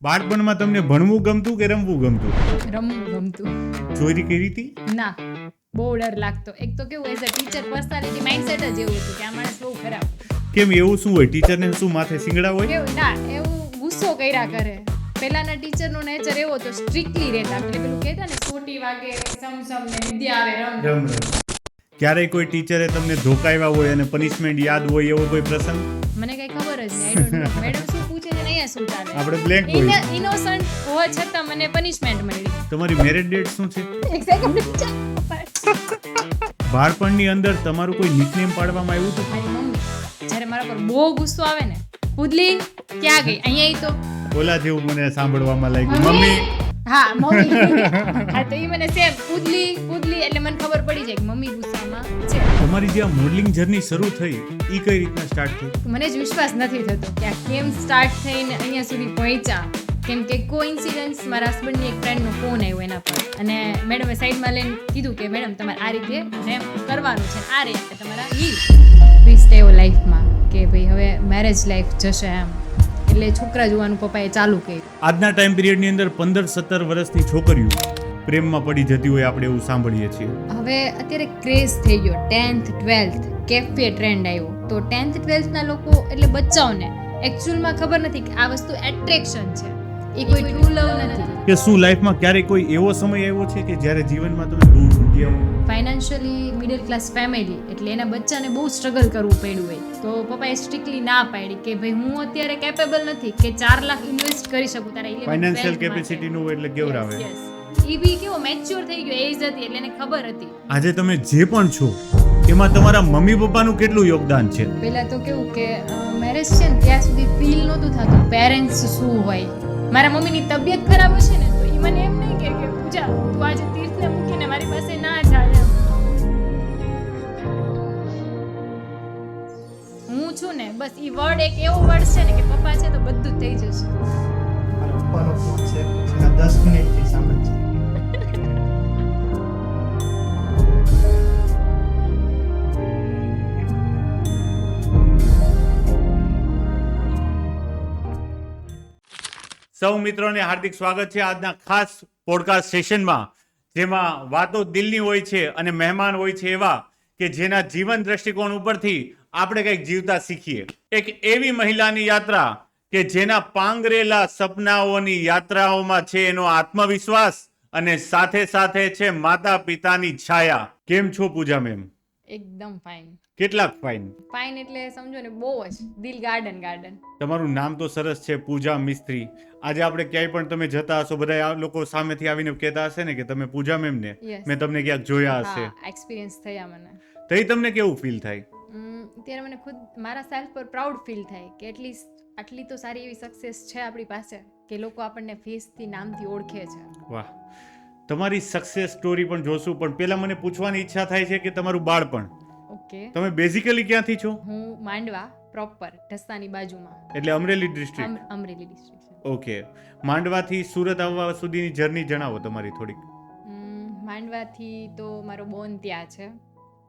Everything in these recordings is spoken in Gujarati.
બાળપણમાં તમને ભણવું ગમતું કે રમવું ગમતું? રમવું ગમતું. ચોરી કરી હતી? ના, બહુ ડર લાગતો. એક તો કેવું as a teacher personality mindset જ એવું હતું કે આ માણસ બહુ ખરાબ. કેમ એવું શું હોય? ટીચરને શું માથે સિંગડા હોય? કેવું ના, એવું ગુસ્સો કર્યા કરે. પહેલાના ટીચરનો નેચર એવો હતો, સ્ટ્રિક્ટલી રહેતા. પેલું કહેતા ને સોટી વાગે સમસમ ને વિદ્યા આવે રમ. રમ રમ. ક્યારેય કોઈ ટીચરે તમને ધોકાવ્યા હોય અને પનિશમેન્ટ યાદ હોય એવો કોઈ પ્રસંગ? મને કઈ ખબર જ નહીં. I don't know. મેડમ શું પૂછે છે ને અહીંયા શું ચાલે. આપણે બ્લેન્ક હોય. ઇનોસન્ટ હોવા છતાં મને પનિશમેન્ટ મળી. તમારી મેરેજ ડેટ શું છે? એક સેકન્ડ. બાળપણની અંદર તમારું કોઈ નિકનેમ પાડવામાં આવ્યું હતું? મારી મમ્મી જ્યારે મારા પર બહુ ગુસ્સો આવે ને, પુદલી ક્યાં ગઈ, અહીંયા તો ઓલા જેવું મને સાંભળવામાં લાગ્યું. મમ્મી. હા મમ્મી. હા તો એ મને સેમ પુદલી પુદલી એટલે મને ખબર પડી જાય કે મમ્મી ગુસ્સામાં છે. તમારી જે આ મોડલિંગ જર્ની શરૂ થઈ એ કઈ રીતના સ્ટાર્ટ થઈ? મને જ વિશ્વાસ નથી થતો કે આ કેમ સ્ટાર્ટ થઈને અહીંયા સુધી પહોંચ્યા. કેમ કે કોઇન્સિડન્સ મારા હસબન્ડની એક ફ્રેન્ડનો ફોન આવ્યો એના પર, અને મેડમે સાઈડમાં લઈને કીધું કે મેડમ તમારે આ રીતે રેમ કરવાનું છે, આ રીતે તમારા હીલ ટ્વિસ્ટ એવો લાઈફમાં કે ભાઈ હવે મેરેજ લાઈફ જશે એમ. એટલે છોકરા જોવાનું પપ્પાએ ચાલુ કર્યું. આજના ટાઈમ પિરિયડની અંદર 15-17 વર્ષની છોકરીઓ પ્રેમમાં પડી જતી હોય આપણે એવું સાંભળીએ છીએ. હવે અત્યારે ક્રેઝ થઈ ગયો 10th 12th કેફે ટ્રેન્ડ આવ્યો. તો 10th 12th ના લોકો એટલે બચ્ચાઓને એકચ્યુઅલમાં ખબર નથી કે આ વસ્તુ એટ્રેક્શન છે, એ કોઈ ટ્રુ લવ નથી. કે શું લાઈફમાં ક્યારેય કોઈ એવો સમય આવ્યો છે કે જ્યારે જીવનમાં તમે બહુ તૂટ્યા હો? ફાઇનાન્શિયલી મિડલ ક્લાસ ફેમિલી એટલે એના બચ્ચાને બહુ સ્ટ્રગલ કરવું પડ્યું હોય, તો પપ્પાએ સ્ટ્રિક્ટલી ના પાડી કે ભાઈ હું અત્યારે કેપેબલ નથી કે 4 લાખ ઇન્વેસ્ટ કરી શકું તારા 11th ફાઇનાન્શિયલ કેપેસિટી નું એટલે કેવરાવે. એ બી કેવો મેચ્યોર થઈ ગયો, એજ હતી એટલે એને ખબર હતી. આજે તમે જે પણ છો એમાં તમારા મમ્મી પપ્પાનું કેટલું યોગદાન છે? પહેલા તો કેવું કે મેરેજ છે ને ત્યાં સુધી ફીલ નહોતું થતું પેરેન્ટ્સ શું હોય. મારા મમ્મીની તબિયત ખરાબ હશે ને તો એ મને એમ નહીં કે પૂજા તું આજે તીર્થને મૂકીને મારી પાસે ના જાય. હું છું ને બસ એ વર્ડ એક એવો વર્ડ છે ને કે પપ્પા છે તો બધું જ થઈ જશે. મારા પપ્પાનો ફોન છે, છેલ્લા 10 મિનિટથી સામે છે. સૌ મિત્રોને હાર્દિક સ્વાગત છે આજના ખાસ પોડકાસ્ટ સેશનમાં, જેમાં વાતો દિલની હોય છે અને મહેમાન હોય છે એવા કે જેના જીવન દ્રષ્ટિકોણ ઉપરથી આપણે કંઈક જીવતા શીખીએ. એક એવી મહિલાની યાત્રા કે જેના પાંગરેલા સપનાઓની યાત્રાઓમાં છે એનો આત્મવિશ્વાસ અને સાથે સાથે છે માતા પિતાની છાયા. કેમ છો પૂજા મેમ? એકદમ ફાઇન. કેટલાક ફાઇન? ફાઇન એટલે સમજો ને બહુ જ દિલ ગાર્ડન ગાર્ડન. તમારું નામ તો સરસ છે, પૂજા મિસ્ત્રી. આજે આપણે ક્યાંય પણ તમે જતા હશો, બધા આ લોકો સામેથી આવીને કહેતા હશે ને કે તમે પૂજા મેમ ને Yes. મેં તમને ક્યાંક જોયા હશે. હા, એક્સપિરિયન્સ થયા મને. તો એ તમને કેવું ફીલ થાય? ત્યારે મને ખુદ મારા સેલ્ફ પર પ્રાઉડ ફીલ થાય કે એટલીસ્ટ આટલી તો સારી એવી સક્સેસ છે આપણી પાસે કે લોકો આપણને ફેસથી નામથી ઓળખે છે. વાહ, તમારી સક્સેસ સ્ટોરી પણ જોશું, પણ પહેલા મને પૂછવાની ઈચ્છા થાય છે કે તમારું બાળપણ, ઓકે. તમે બેઝિકલી ક્યાંથી છો? હું માંડવા પ્રોપર ઢસાની બાજુમાં, એટલે Amreli district. Amreli district. Okay, માંડવાથી સુરત આવવા સુધીની જર્ની જણાવો તમારી થોડીક. માંડવાથી તો મારો બોન ત્યાં છે,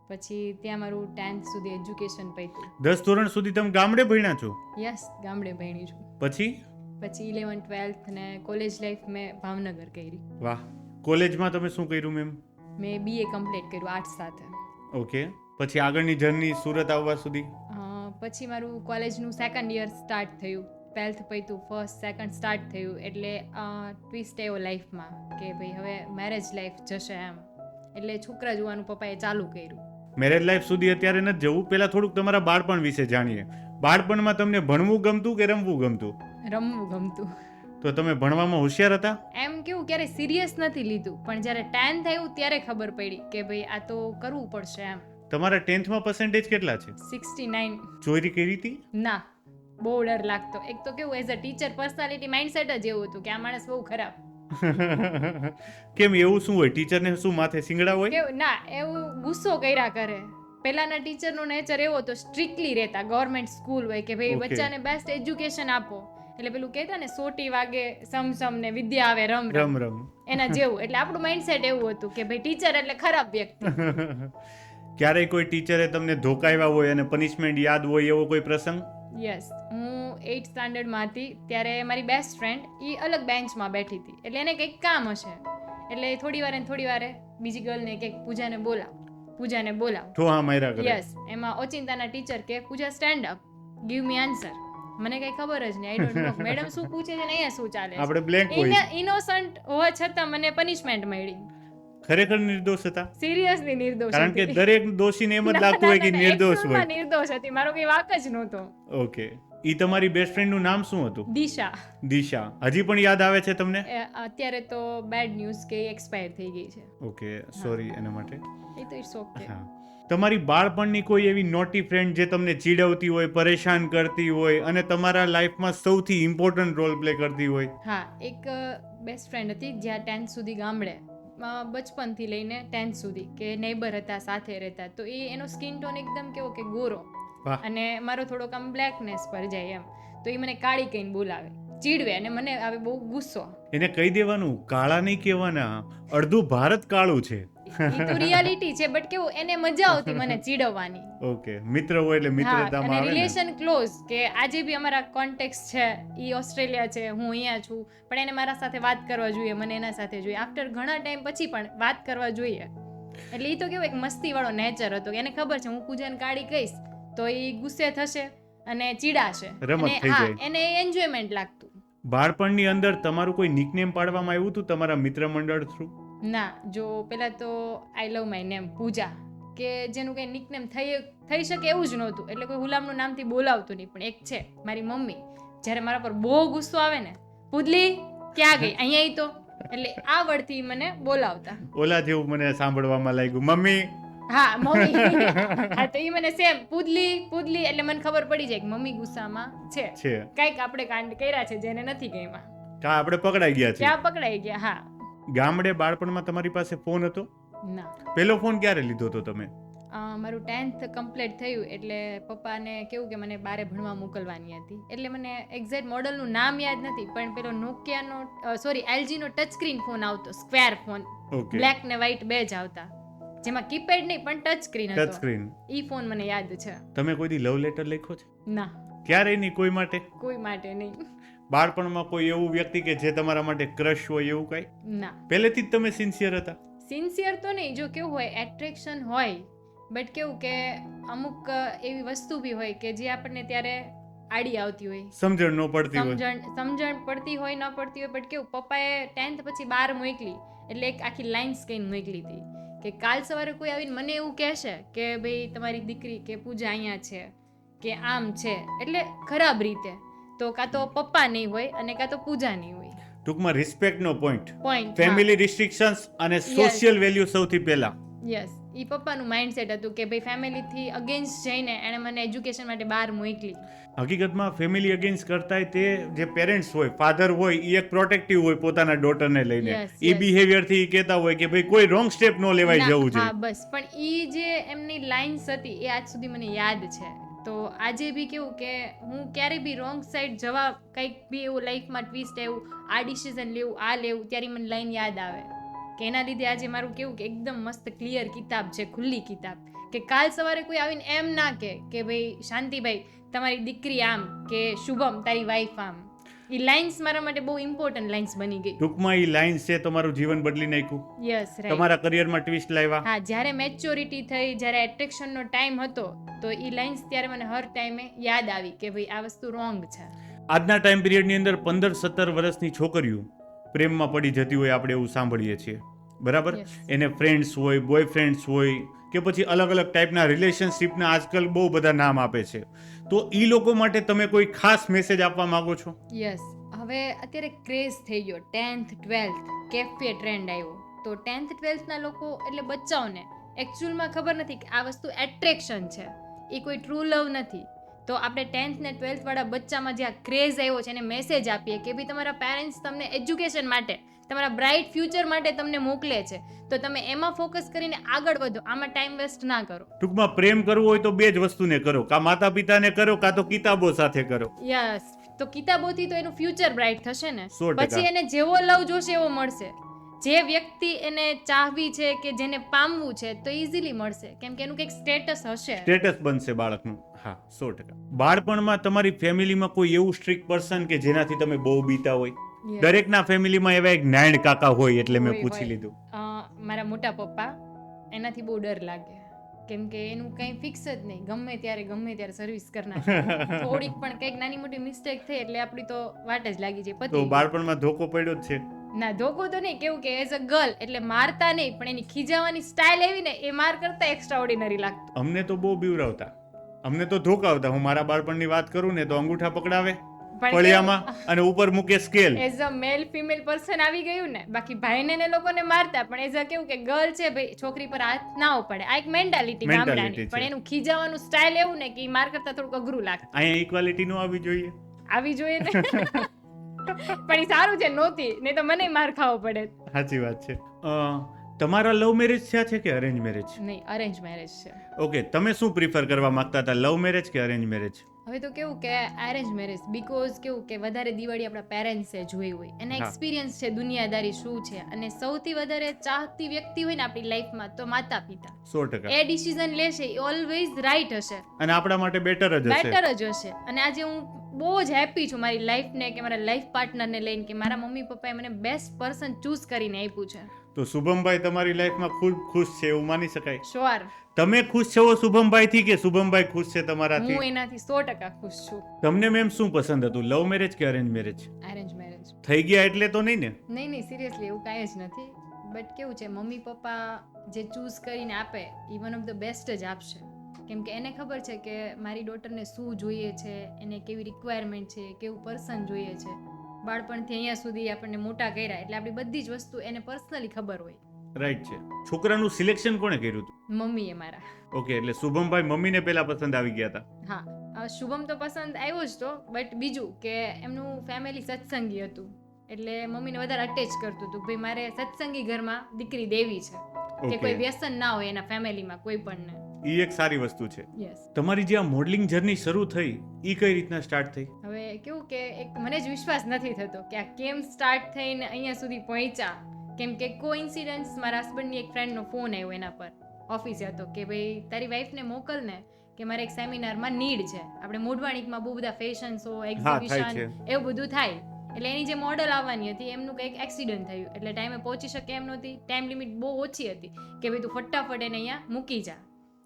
પછી ત્યાં મારું 10th સુધી એજ્યુકેશન પત્યું. 10 ધોરણ સુધી તમે ગામડે ભણ્યા છો? યસ, ગામડે ભણી છું. પછી 11th 12th ને કોલેજ લાઈફ મેં ભાવનગર કરી. વાહ, કોલેજમાં તમે શું કર્યું મેમ? મેં BA કમ્પ્લીટ કર્યું આર્ટ્સ સાથે. ઓકે, પછી આગળની જર્ની સુરત આવવા સુધી? પછી મારું કોલેજનું 2nd યર સ્ટાર્ટ થયું, 12th પત્યું, 1st 2nd સ્ટાર્ટ થયું, એટલે ટ્વિસ્ટ એવો લાઈફમાં કે ભાઈ હવે મેરેજ લાઈફ જશે એમ. એટલે છોકરા જોવાનું પપ્પાએ ચાલુ કર્યું. મેરેજ લાઈફ સુધી અત્યારે નથી જવું, પહેલા થોડુંક તમારા બાળપણ વિશે જાણીએ. બાળપણમાં તમને ભણવું ગમતું કે રમવું ગમતું? રમવું ગમતું. તો તમે ભણવામાં હોશિયાર હતા? એમ કેવું ક્યારે સિરિયસ નથી લીધું, પણ જ્યારે 10th આવ્યું ત્યારે ખબર પડી કે ભાઈ આ તો કરવું પડશે એમ. તમારા 10th માં પર્સન્ટેજ કેટલા છે? 69. ચોરી કરી હતી? ના, બહુ ડર લાગતો. એક તો કેવું as a teacher personality mindset જ એવું હતું કે આ માણસ બહુ ખરાબ. કેમ એવું શું હોય? ટીચરને શું માથે સિંગડા હોય? કેવું ના, એવું ગુસ્સો કર્યા કરે. પહેલાના ટીચરનો નેચર એવો હતો, સ્ટ્રિક્ટલી રહેતા. ગવર્મેન્ટ સ્કૂલ હોય કે ભાઈ Okay. બચ્ચાને બેસ્ટ એજ્યુકેશન આપો. એટલે પેલું કહેતા ને સોટી વાગે સમસમ ને વિદ્યા આવે રમ રમ, રમ રમ. એના જેવું. એટલે આપણું માઇન્ડસેટ એવું હતું કે ભાઈ ટીચર એટલે ખરાબ વ્યક્તિ. ક્યારેય કોઈ ટીચરે તમને ધોકાવ્યા હોય અને પનિશમેન્ટ યાદ હોય એવો કોઈ પ્રસંગ? યસ, હું 8th સ્ટાન્ડર્ડમાં હતી ત્યારે મારી બેસ્ટ ફ્રેન્ડ એ અલગ બેન્ચમાં બેઠી હતી. એટલે એને કંઈક કામ હશે એટલે થોડી વારે બીજી ગર્લને કંઈક પૂજાને બોલાવ. તો હા માયરા કરે. યસ, એમાં ઓચિંતાના ટીચર કે Pooja stand up, give me answer. મને કઈ ખબર જ નહીં, આઈ ડોન્ટ નો મેડમ શું પૂછે છે ને અહીંયા શું ચાલે છે. આપણે બ્લેન્ક હોય. ઇનોસન્ટ હોવા છતાં મને પનિશમેન્ટ મળી. ખરેખર નિર્દોષ હતા? સિરિયસલી નિર્દોષ કારણ કે હતી. દરેક દોષીને એમ જ લાગતું હોય કે નિર્દોષ હોય. નિર્દોષ હતી, મારો કઈ વાક જ નહોતો. ઓકે, ઈ તમારી બેસ્ટ ફ્રેન્ડ નું નામ શું હતું? દિશા. દિશા. હજી પણ યાદ આવે છે તમને? અત્યારે તો બેડ ન્યૂઝ કે એક્સપાયર થઈ ગઈ છે. ઓકે, સોરી એના માટે. એ તો ઇટ્સ ઓકે. હા, તમારી બાળપણની કોઈ એવી નોટી ફ્રેન્ડ જે તમને ચીડવતી હોય, પરેશાન કરતી હોય અને તમારા લાઈફમાં સૌથી ઇમ્પોર્ટન્ટ રોલ પ્લે કરતી હોય? હા, એક બેસ્ટ ફ્રેન્ડ હતી જ્યાં 10th સુધી ગામડે, બચપનથી લઈને 10th સુધી, કે નેબર હતા, સાથે રહેતા. તો એ એનો સ્કિન ટોન એકદમ કેવો કે ગોરો વાહ. અને મારો થોડોક આમ બ્લેકનેસ પર જાય એમ. તો એ મને કાળી કહીને બોલાવે, ચીડવે અને મને આવે બહુ ગુસ્સો. એને કહી દેવાનું, કાળા નહીં કહેવાના, અડધું ભારત કાળું છે. એ તો રિયાલિટી છે, બટ કેવું એને મજા આવતી મને ચીડવવાની. ઓકે, મિત્ર હોય એટલે મિત્રતામાં અને આવે ને. રિલેશન ક્લોઝ, કે આજે બી અમારા કોન્ટેક્ટ છે. ઈ ઓસ્ટ્રેલિયા છે, હું અહીંયા છું, પણ એને મારા સાથે વાત કરવા જોઈએ, મને એના સાથે જોઈએ. આફ્ટર ઘણા ટાઈમ પછી પણ વાત કરવા જોઈએ. એટલે એ તો કેવું એક મસ્તી વાળો નેચર હતો. એને ખબર છે હું પૂજાને કાળી કહીશ તો એ ગુસ્સે થશે અને ચીડાશે. રમત થઈ જાય. એને એન્જોયમેન્ટ લાગતું. બાળપણની અંદર તમારું કોઈ નિકનેમ પાડવામાં આવ્યું હતું તમારા મિત્ર મંડળ થ્રુ? ના, જો પેલા તો આઈ લવ માય નેમ પૂજા, કે જેનું કઈ નિકનેમ થઈ શકે એવું જ નહોતું. એટલે કોઈ ગુલામનું નામથી બોલાવતું નહીં. પણ એક છે મારી મમ્મી, જ્યારે મારા પર બહુ ગુસ્સો આવે ને, પુદલી ક્યાં ગઈ, અહીંયા ઈ તો, એટલે આ વડથી મને બોલાવતા. ઓલા જેવું મને સાંભળવામાં લાગ્યું, મમ્મી. હા, મમ્મી. હા, તો ઈ મને સેમ પુદલી એટલે મને ખબર પડી જાય કે મમ્મી ગુસ્સામાં છે, કઈક આપણે કાંડ કર્યા છે જેને નથી ગઈમાં, કા આપણે પકડાઈ ગયા છે. ત્યાં પકડાઈ ગયા. હા. ગામડે બાળપણમાં તમારી પાસે ફોન હતો? ના. પહેલો ફોન ક્યારે લીધો હતો તમે? મારું 10th કમ્પ્લીટ થયું એટલે પપ્પાને કેવું કે મને બારે ભણવા મોકલવાની હતી. એટલે મને એક્ઝેક્ટ મોડલનું નામ યાદ નથી, પણ પેલો નોકિયાનો LG નો ટચ સ્ક્રીન ફોન આવતો, સ્ક્વેર ફોન, બ્લેક ને વ્હાઈટ બે જ આવતા, જેમાં કીપેડ નહીં પણ ટચ સ્ક્રીન હતો. Touch screen. ઈ ફોન મને યાદ છે. તમે કોઈ દી લવ લેટર લખ્યો છે? ના. ક્યારે નહીં? કોઈ માટે? કોઈ માટે નહીં. બાળપણમાં કોઈ એવું વ્યક્તિ કે જે તમારા માટે ક્રશ હોય એવું કઈ? ના. પહેલેથી જ તમે સિન્સિયર હતા? સિન્સિયર તો નહીં, જો કેવું હોય એટ્રેક્શન હોય, બટ કેવું કે અમુક એવી વસ્તુ બી હોય કે જે આપણને ત્યારે આડી આવતી હોય, સમજણ ન પડતી હોય, સમજણ પડતી હોય ન પડતી હોય. બટ કેવું પપ્પાએ 10th પછી બહાર મોકલી એટલે એક આખી લાઈન્સ કહીને મોકલી હતી કે કાલ સવારે કોઈ આવીને મને એવું કહેશે કે ભાઈ તમારી દીકરી કે પૂજા અહીંયા છે કે આમ છે, એટલે ખરાબ રીતે, તો કાં તો પપ્પા નહીં હોય અને કાં તો પૂજા નહીં હોય. ટૂંકમાં રિસ્પેક્ટ નો પોઈન્ટ, પોઈન્ટ, ફેમિલી રિસ્ટ્રિક્શન્સ અને સોશિયલ વેલ્યુ સૌથી પહેલા. યસ, ઈ પપ્પાનું માઇન્ડસેટ હતું કે ભાઈ ફેમિલીથી અગેન્સ્ટ જઈને એને મને એજ્યુકેશન માટે બહાર મોકલી. હકીકતમાં ફેમિલી અગેન્સ્ટ કરતાય તે જે પેરેન્ટ્સ હોય, ફાધર હોય, એ એક પ્રોટેક્ટિવ હોય પોતાના ડોટરને લઈને. એ બિહેવિયર થી કહેતા હોય કે ભાઈ કોઈ રોંગ સ્ટેપ નો લેવાય જવું હા, જોઈએ. બસ. પણ ઈ જે એમની લાઇન્સ હતી એ આજ સુધી મને યાદ છે. તો આજે બી કેવું કે હું ક્યારેય બી રોંગ સાઈડ જવા, કંઈક બી એવું લાઈફમાં ટ્વિસ્ટ એવું, આ ડિસિઝન લેવું, આ લેવું, ત્યારે મને લાઈન યાદ આવે કે એના લીધે આજે મારું કેવું કે એકદમ મસ્ત ક્લિયર કિતાબ છે, ખુલ્લી કિતાબ, કે કાલ સવારે કોઈ આવીને એમ ના કે ભાઈ શાંતિભાઈ તમારી દીકરી આમ, કે શુભમ તારી વાઈફ આમ. એ લાઇન્સ મારા માટે બહુ ઇમ્પોર્ટન્ટ લાઇન્સ બની ગઈ. ટૂંકમાં એ લાઇન્સ છે તમારું જીવન બદલી નાખ્યું. Yes, right. તમારા કરિયરમાં ટ્વિસ્ટ લાવ્યા. હા, જ્યારે મેચ્યોરિટી થઈ, જ્યારે એટ્રેક્શનનો ટાઈમ હતો, તો એ લાઇન્સ ત્યારે મને હર ટાઈમે યાદ આવી કે ભાઈ આ વસ્તુ રોંગ છે. આજના ટાઈમ પિરિયડની અંદર 15-17 વર્ષની છોકરીઓ પ્રેમમાં પડી જતી હોય, આપણે એવું સાંભળીએ છીએ, બરાબર? એને ફ્રેન્ડ્સ હોય, બોયફ્રેન્ડ્સ હોય, કે પછી અલગ અલગ ટાઈપના રિલેશનશિપના આજકાલ બહુ બધા નામ આપે છે. તો એ લોકો માટે તમે કોઈ ખાસ મેસેજ આપવા માંગો છો? યસ, હવે અત્યારે ક્રેઝ થઈ ગયો 10th 12th કેફે ટ્રેન્ડ આવ્યો. તો 10th 12th ના લોકો એટલે બચ્ચાઓને એકચ્યુઅલમાં ખબર નથી કે આ વસ્તુ એટ્રેક્શન છે, એ કોઈ ટ્રુ લવ નથી. તો આપણે 10th ને 12th વાળા બચ્ચામાં જે આ ક્રેઝ આવ્યો છે એને મેસેજ આપીએ કે ભાઈ તમારા પેરેન્ટ્સ તમને એજ્યુકેશન માટે, તમારા બ્રાઇટ ફ્યુચર માટે તમને મોકલે છે, તો તમે એમાં ફોકસ કરીને આગળ વધો, આમાં ટાઈમ વેસ્ટ ના કરો. ટૂંકમાં પ્રેમ કરવો હોય તો બે જ વસ્તુને કરો, કાં માતા પિતાને કરો કાં તો કિતાબો સાથે કરો. યસ, તો કિતાબોથી તો એનું ફ્યુચર બ્રાઇટ થશે ને, 100%. પછી એને જેવો લવ જોશે એવો મળશે. જે વ્યક્તિ એને ચાહવી છે કે જેને પામવું છે તો ઇઝીલી મળશે, કેમ કે એનું કંઈક સ્ટેટસ હશે. સ્ટેટસ બનશે બાળકનું. હા 100%. બાળપણમાં તમારી ફેમિલીમાં કોઈ એવું સ્ટ્રિક્ટ પર્સન કે જેનાથી તમે બહુ બીતા હોય? Yes. દરેકના ફેમિલીમાં એવા એક નાયણ કાકા હોય એટલે મેં હોય, પૂછી હોય. લીધું. મારા મોટા પપ્પા, એનાથી બહુ ડર લાગે કેમ કે એનું કંઈ ફિક્સ જ નહીં, ગમે ત્યારે સર્વિસ કરનાર. થોડીક પણ કંઈક નાની મોટી મિસ્ટેક થઈ એટલે આપણી તો વાટ જ લાગી જાય. તો પતી બાળપણમાં ધોકો પડ્યો જ છે? ના, ધોકો તો નહીં, કેવું કે એઝ અ ગર્લ એટલે મારતા નહીં, પણ એની ખીજાવાની સ્ટાઇલ એવી ને એ માર કરતા એક્સ્ટ્રા ઓર્ડિનરી લાગતું. અમને તો બહુ બીવરાવતા, અમને તો ધોકાવતા. હું મારા બાળપણની વાત કરું ને તો અંગૂઠા પકડાવે ફળિયામાં અને ઉપર મૂકે scale. As a male female person આવી ગયું ને, બાકી ભાઈને ને લોકોને મારતા, પણ એઝ અ કેવું કે ગર્લ છે ભાઈ, છોકરી પર હાથ ના પડે, આ એક મેન્ટાલિટી ગામડાની. છે. પણ એનું ખીજાવાનું સ્ટાઇલ એવું ને કે ઈ માર કરતા થોડુંક અઘરું લાગતું. અહીંયા ઇક્વાલિટી નો આવી જોઈએ. આવી જોઈએ ને પણ ઈ સારું છે નહોતી, નહીં તો મને માર ખાવો પડે. સાચી વાત છે. તમારા લવ મેરેજ થયા છે કે અરેન્જ મેરેજ? નહીં, અરેન્જ મેરેજ છે. ઓકે, તમે શું પ્રિફર કરવા માંગતા હતા, લવ મેરેજ કે અરેન્જ મેરેજ? હવે તો કેવું કે અરેન્જ મેરેજ, બીકોઝ કેવું કે વધારે દિવાળી આપણા પેરેન્ટ્સે જોઈ હોય, એના હા. એક્સપિરિયન્સ છે દુનિયાદારી શું છે, અને સૌથી વધારે ચાહતી વ્યક્તિ હોય ને આપણી લાઈફમાં તો માતા પિતા. 100%. એ ડિસિઝન લેશે એ ઓલવેઝ રાઈટ હશે, અને આપણા માટે બેટર જ હશે. બેટર જ હશે. અને આજે હું બહુ જ હેપી છું મારી લાઈફને કે મારા લાઈફ પાર્ટનરને લઈને કે મારા મમ્મી પપ્પાએ મને બેસ્ટ પર્સન ચૂઝ કરીને આપ્યું છે. તો શુભમભાઈ તમારી લાઈફમાં ખૂબ ખુશ છે એવું માની શકાય? શ્યોર, તમે ખુશ છો શુભમભાઈ થી કે શુભમભાઈ ખુશ છે તમારાથી? હું એનાથી 100% ખુશ છું. તમને મેમ શું પસંદ હતું, લવ મેરેજ કે અરેન્જ મેરેજ? Arrange marriage. થઈ ગયા એટલે તો નહીં ને? નહીં, સિરિયસલી એવું કાંઈ જ નથી. બટ કેવું છે, મમ્મી પપ્પા જે ચૂઝ કરીને આપે એ વન ઓફ ધ બેસ્ટ જ આપશે. કેમ કે એને ખબર છે કે મારી ડોટરને શું જોઈએ છે, એને કેવી રિક્વાયરમેન્ટ છે, કેવું પર્સન જોઈએ છે. બાળપણથી અહીંયા સુધી આપણને મોટા કર્યા એટલે આપણી બધી જ વસ્તુ એને પર્સનલી ખબર હોય. રાઈટ છે. છોકરાનું સિલેક્શન કોણે કર્યું હતું? મમ્મીએ મારા. ઓકે, એટલે શુભમભાઈ મમ્મીને પહેલા પસંદ આવી ગયા હતા. હા, શુભમ તો પસંદ આવ્યો જ તો, બટ બીજું કે એમનું ફેમિલી સત્સંગી હતું એટલે મમ્મીને વધારે અટેચ કરતું હતું. ભાઈ મારે સત્સંગી ઘરમાં દીકરી દેવી છે કે Okay. કોઈ વ્યસન ના હોય એના ફેમિલીમાં કોઈ પણ ને. એ એક સારી વસ્તુ છે. યસ. તમારી જે આ મોડલિંગ જર્ની શરૂ થઈ એ કઈ રીતના સ્ટાર્ટ થઈ? હવે કેવું કે એક મને જ વિશ્વાસ નથી થતો કે આ કેમ સ્ટાર્ટ થઈને અહીંયા સુધી પહોંચ્યા. કેમ કે કોઇન્સિડન્સ મારા હસબન્ડની એક ફ્રેન્ડનો ફોન આવ્યો એના પર, ઓફિસે હતો, કે ભાઈ તારી વાઈફને મોકલ ને કે મારે એક સેમિનારમાં નીડ છે. આપણે મોઢવાણીકમાં બહુ બધા ફેશન શો, થાય એક્ઝિબિશન છે. એવું બધું થાય. એટલે એની જે મોડલ આવવાની હતી એમનું કંઈક એક્સિડન્ટ થયું એટલે ટાઈમે પહોંચી શકે એમ નહોતી. ટાઈમ લિમિટ બહુ ઓછી હતી કે ભાઈ તું ફટાફટ એને અહીંયા મૂકી જા.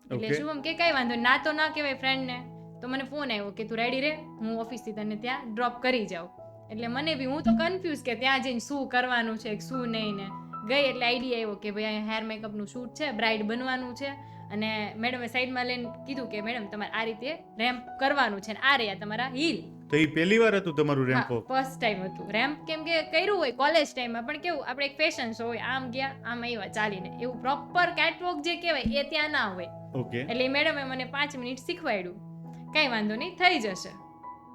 એટલે Okay. શુભમ કે કાંઈ વાંધો નહીં, ના તો ના કહેવાય ફ્રેન્ડને. તો મને ફોન આવ્યો કે તું રેડી રહે, હું ઓફિસથી તને ત્યાં ડ્રોપ કરી જાઉં. એટલે મને બી, હું તો કન્ફ્યુઝ કે ત્યાં જઈને શું કરવાનું છે શું નહીં ને. ગઈ એટલે આઈડિયા આવ્યો કે ભાઈ અહીંયા હેર મેકઅપનું શૂટ છે, બ્રાઇડ બનવાનું છે, અને મેડમે સાઈડમાં લઈને કીધું કે મેડમ તમારે આ રીતે રેમ્પ કરવાનું છે, ને આ રહ્યા તમારા હીલ. તો એ પહેલી વાર હતું તમારું રેમ્પ વોક? ફર્સ્ટ ટાઈમ હતું રેમ્પ. કેમ કે કર્યું હોય કોલેજ ટાઈમમાં, પણ કેવું આપણે એક ફેશન શો હોય, આમ ગયા આમ આવ્યા ચાલીને, એવું પ્રોપર કેટવોક જે કહેવાય એ ત્યાં ના હોય. ઓકે. એટલે મેડમે મને 5 મિનિટ શીખવાડ્યું. કાંઈ વાંધો નહીં, થઈ જશે.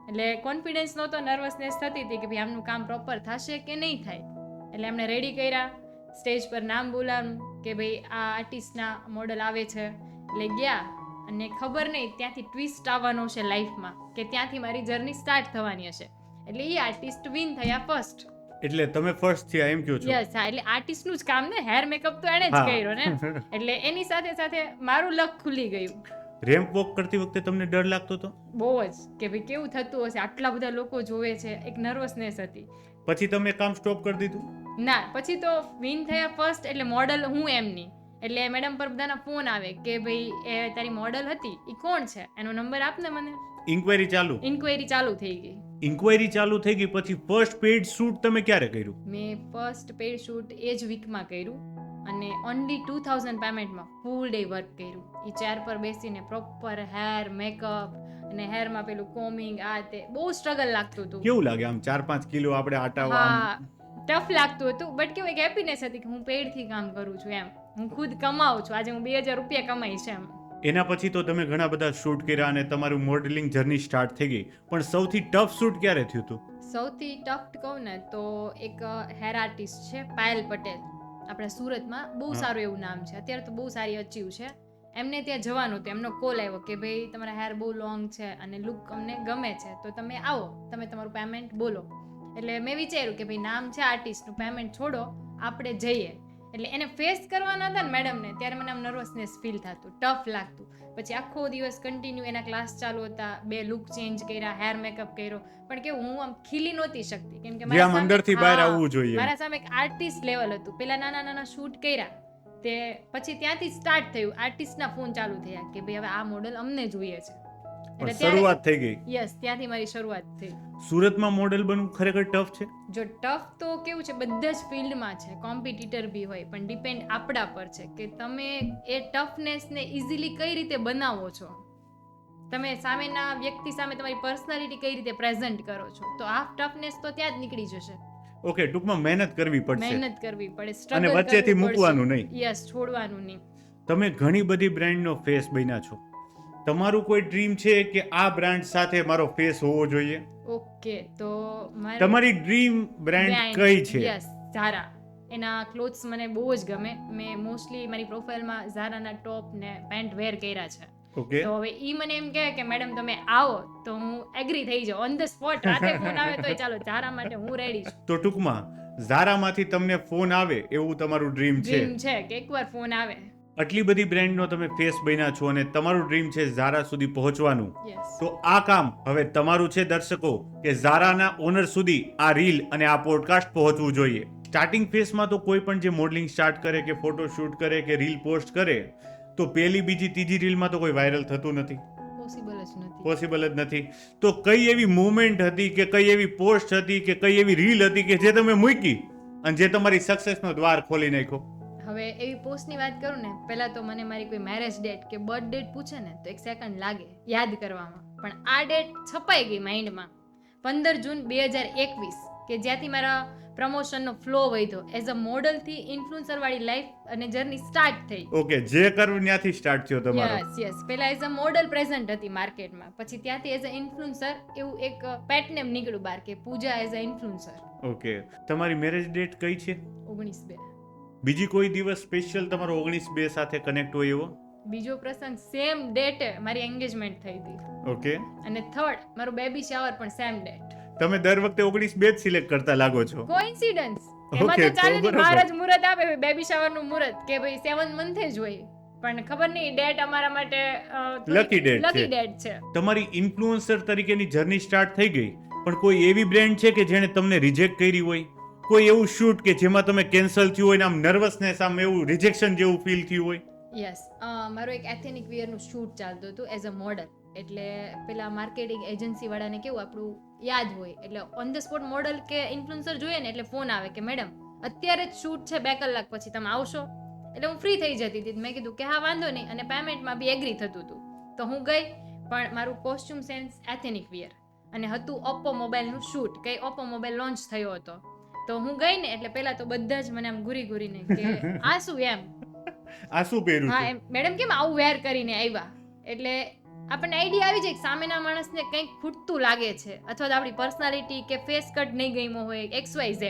એટલે કોન્ફિડન્સ નહોતો, નર્વસનેસ થતી હતી કે ભાઈ આમનું કામ પ્રોપર થશે કે નહીં થાય. એટલે એમને રેડી કર્યા, સ્ટેજ પર નામ બોલાવ્યું કે ભાઈ આ આર્ટિસ્ટના મોડલ આવે છે. એટલે ગયા અને ખબર નહીં ત્યાંથી ટ્વિસ્ટ આવવાનો છે લાઈફમાં, કે ત્યાંથી મારી જર્ની સ્ટાર્ટ થવાની હશે. એટલે એ આર્ટિસ્ટ વિન થયા ફર્સ્ટ. એટલે તમે ફર્સ્ટ થયા એમ કહો છો? યસ, હા. એટલે આર્ટિસ્ટનું જ કામ ને, હેર મેકઅપ તો એણે જ હા. કર્યો ને. એટલે એની સાથે સાથે મારું લક ખુલી ગયું. રેમ્પ વોક કરતી વખતે તમને ડર લાગતો હતો? બહુ જ, કે ભાઈ કેવું થતું હશે, આટલા બધા લોકો જોવે છે, એક નર્વસનેસ હતી. પછી તમે કામ સ્ટોપ કરી દીધું? ના, પછી તો વિન થયા ફર્સ્ટ એટલે મોડલ હું એમની. એટલે મેડમ પર બધાના ફોન આવે કે ભાઈ એ તારી મોડલ હતી એ કોણ છે, એનો નંબર આપ ને મને. ઇન્ક્વાયરી ચાલુ? ઇન્ક્વાયરી ચાલુ થઈ ગઈ. ઇન્ક્વાયરી ચાલુ થઈ ગઈ પછી ફર્સ્ટ પેઇડ શૂટ તમે ક્યારે કર્યું? મેં ફર્સ્ટ પેડ શૂટ એ જ વીકમાં કર્યું અને ઓનલી 2000 પેમેન્ટમાં ફૂલ ડે વર્ક કર્યું. એ ચેર પર બેસીને પ્રોપર હેર મેકઅપ અને હેરમાં પેલું કોમિંગ આ તે બહુ સ્ટ્રગલ લાગતું હતું. કેવું લાગે આમ 4-5 કિલો આપણે આટાવા? હા, ટફ લાગતું હતું, બટ કેવું એક હેપીનેસ હતી કે હું પેડથી કામ કરું છું એમ, હું ખુદ કમાઉં છું. આજે હું 2000 રૂપિયા કમાઈશ એમ. એના પછી તો તમે ઘણા બધા શૂટ કર્યા અને તમારું મોડેલિંગ જર્ની સ્ટાર્ટ થઈ ગઈ, પણ સૌથી ટફ શૂટ ક્યારે થયું હતું? સૌથી ટફ કહું ને તો એક હેર આર્ટિસ્ટ છે પાયલ પટેલ, આપણા સુરતમાં બહુ સારું એવું નામ છે, અત્યારે તો બહુ સારી અચીવ છે. એમને ત્યાં જવાનું હતું, એમનો કોલ આવ્યો કે ભાઈ તમારા હેર બહુ લોંગ છે અને લુક અમને ગમે છે, તો તમે આવો, તમે તમારું પેમેન્ટ બોલો. એટલે મેં વિચાર્યું કે ભાઈ નામ છે આર્ટિસ્ટનું, પેમેન્ટ છોડો આપણે જઈએ. એટલે એને ફેસ કરવાના હતા ને મેડમને, ત્યારે મને આમ નર્વસનેસ ફીલ થતું, ટફ લાગતું. પછી આખો દિવસ કન્ટિન્યુ એના ક્લાસ ચાલુ હતા, 2 લુક ચેન્જ કર્યા, હેર મેકઅપ કર્યો, પણ કેવું હું આમ ખીલી નહોતી શકતી, કેમ કે જે આમ અંદરથી બહાર આવવું જોઈએ. મારા સામે એક આર્ટિસ્ટ લેવલ હતું. પેલા નાના નાના શૂટ કર્યા, તે પછી ત્યાંથી સ્ટાર્ટ થયું, આર્ટિસ્ટના ફોન ચાલુ થયા કે ભાઈ હવે આ મોડલ અમને જોઈએ છે. પણ શરૂઆત થઈ ગઈ. યસ, ત્યાંથી મારી શરૂઆત થઈ. સુરતમાં મોડેલ બનવું ખરેખર ટફ છે. જો ટફ તો કેવું છે, બધા જ ફિલ્ડમાં છે, કોમ્પિટિટર બી હોય, પણ ડિપેન્ડ આપણા પર છે કે તમે એ ટફનેસને ઇઝીલી કઈ રીતે બનાવો છો, તમે સામેના વ્યક્તિ સામે તમારી પર્સનાલિટી કઈ રીતે પ્રેઝન્ટ કરો છો. તો આ ટફનેસ તો ત્યાં જ નીકળી જશે. ઓકે, ટૂંકમાં મહેનત કરવી પડશે મહેનત કરવી પડે, અને સ્ટ્રગલ વચ્ચેથી મૂકવાનું નહીં. યસ, છોડવાનું નહીં. તમે ઘણી બધી બ્રાન્ડનો ફેસ બન્યા છો. તમારું કોઈ ડ્રીમ છે કે આ બ્રાન્ડ સાથે મારો ફેસ હોવો જોઈએ? ઓકે, તો તમારી ડ્રીમ બ્રાન્ડ કઈ છે? યસ, ઝારા. એના ક્લોથ્સ મને બહુ જ ગમે. મેં મોસ્ટલી મારી પ્રોફાઇલમાં ઝારાના ટોપ ને પેન્ટ વેર કર્યા છે. ઓકે, તો હવે ઈ મને એમ કહે કે મેડમ તમે આવો, તો હું એગ્રી થઈ જાઉં ઓન ધ સ્પોટ. રાતે ફોન આવે તો ચાલો ઝારા માટે હું રેડી છું. તો ટૂંકમાં ઝારામાંથી તમને ફોન આવે એવું તમારું ડ્રીમ છે? ડ્રીમ છે કે એકવાર ફોન આવે. આટલી બધી બ્રાન્ડનો તમે ફેસ બન્યા છો અને તમારું ડ્રીમ છે ઝારા સુધી પહોંચવાનું. યસ, તો આ કામ હવે તમારું છે દર્શકો, કે ઝારાના ઓનર સુધી આ રીલ અને આ પોડકાસ્ટ પહોંચવું જોઈએ. સ્ટાર્ટિંગ ફેસમાં તો કોઈ પણ જે મોડલિંગ સ્ટાર્ટ કરે કે ફોટો શૂટ કરે કે રીલ પોસ્ટ કરે, તો પહેલી બીજી ત્રીજી રીલમાં તો કોઈ વાયરલ થતું નથી, પોસિબલ જ નથી. તો કઈ એવી મુવમેન્ટ હતી કે કઈ એવી પોસ્ટ હતી કે કઈ એવી રીલ હતી કે જે તમે મૂકી અને જે તમારી સક્સેસનો દ્વાર ખોલી નાખ્યો? હવે એવી પોસ્ટની વાત કરું ને, પહેલા તો મને મારી કોઈ મેરેજ ડેટ કે બર્થ ડેટ પૂછે ને તો 1 સેકન્ડ લાગે યાદ કરવામાં, પણ આ ડેટ છપાઈ ગઈ માઇન્ડમાં. 15 જૂન 2021, કે જ્યાંથી મારા પ્રમોશનનો ફ્લો વધ્યો, એઝ અ મોડલથી ઇન્ફ્લુએન્સર વાળી લાઈફ અને જર્ની સ્ટાર્ટ થઈ. ઓકે, જે કરવું ત્યાંથી સ્ટાર્ટ થયો તમારો? યસ. પહેલા એઝ અ મોડલ પ્રેઝન્ટ હતી માર્કેટમાં, પછી ત્યાંથી એઝ અ ઇન્ફ્લુએન્સર એવું એક પેટ નેમ નીકળ્યું બહાર કે પૂજા એઝ અ ઇન્ફ્લુએન્સર. ઓકે, તમારી મેરેજ ડેટ કઈ છે? 19/2. બીજી કોઈ દિવસ સ્પેશિયલ તમારો 19/2 સાથે કનેક્ટ હોય એવો? બીજો પ્રસંગ સેમ ડેટે મારી એન્ગેજમેન્ટ થઈ હતી. ઓકે, અને થર્ડ મારું બેબી શાવર પણ સેમ ડેટ. તમે દર વખતે 19/2 જ સિલેક્ટ કરતા લાગો છો. કોઇન્સિડન્સ એમાં તો Okay, ચાલે તો છે, બરાબર. મહારાજ મુહૂર્ત આપે બેબી શાવર નું મુહૂર્ત કે ભાઈ 7 મંથે જ હોય, પણ ખબર નહીં ડેટ અમારા માટે Lucky date લકી છે. ડેટ છે. તમારી ઇન્ફ્લુએન્સર તરીકેની જર્ની સ્ટાર્ટ થઈ ગઈ, પણ કોઈ એવી બ્રાન્ડ છે કે જેણે તમને રિજેક્ટ કરી હોય? કોઈ એવું શૂટ કે જેમાં તમે કેન્સલ થયું હોય ને આમ નર્વસનેસ, આમ એવું રિજેક્શન જેવું ફીલ થયું હોય? યસ, મારું એક એથેનિક વેર નું શૂટ ચાલતું હતું એઝ અ મોડલ. એટલે પેલા માર્કેટિંગ એજન્સી વાળાને કેવું આપણું યાદ હોય, એટલે ઓન ધ સ્પોટ મોડલ કે ઇન્ફ્લુએન્સર જોઈએ ને એટલે ફોન આવે કે મેડમ અત્યારે જ શૂટ છે, 2 કલાક પછી તમે આવશો? એટલે હું ફ્રી થઈ જતી હતી. મેં કીધું કે હા વાંધો નહીં, અને પેમેન્ટમાં બી એગ્રી થતું હતું. તો હું ગઈ, પણ મારું કોસ્ટ્યુમ સેન્સ એથેનિક વેર અને હતું ઓપ્પો મોબાઈલનું શૂટ, કે ઓપ્પો મોબાઈલ લોન્ચ થયો હતો. તો હું ગઈ ને એટલે પહેલા તો બધા જ મને આમ ઘૂરી ઘૂરીને કે આ શું એમ, આ શું પહેર્યું હા છે? એમ મેડમ કેમ આવું વેર કરીને આવ્યા? એટલે આપણને આઈડિયા આવી જાય કે સામેના માણસને કંઈક ખૂટતું લાગે છે, અથવા તો આપણી પર્સનાલિટી કે ફેસ કટ નહીં ગમ્યો હોય XYZ.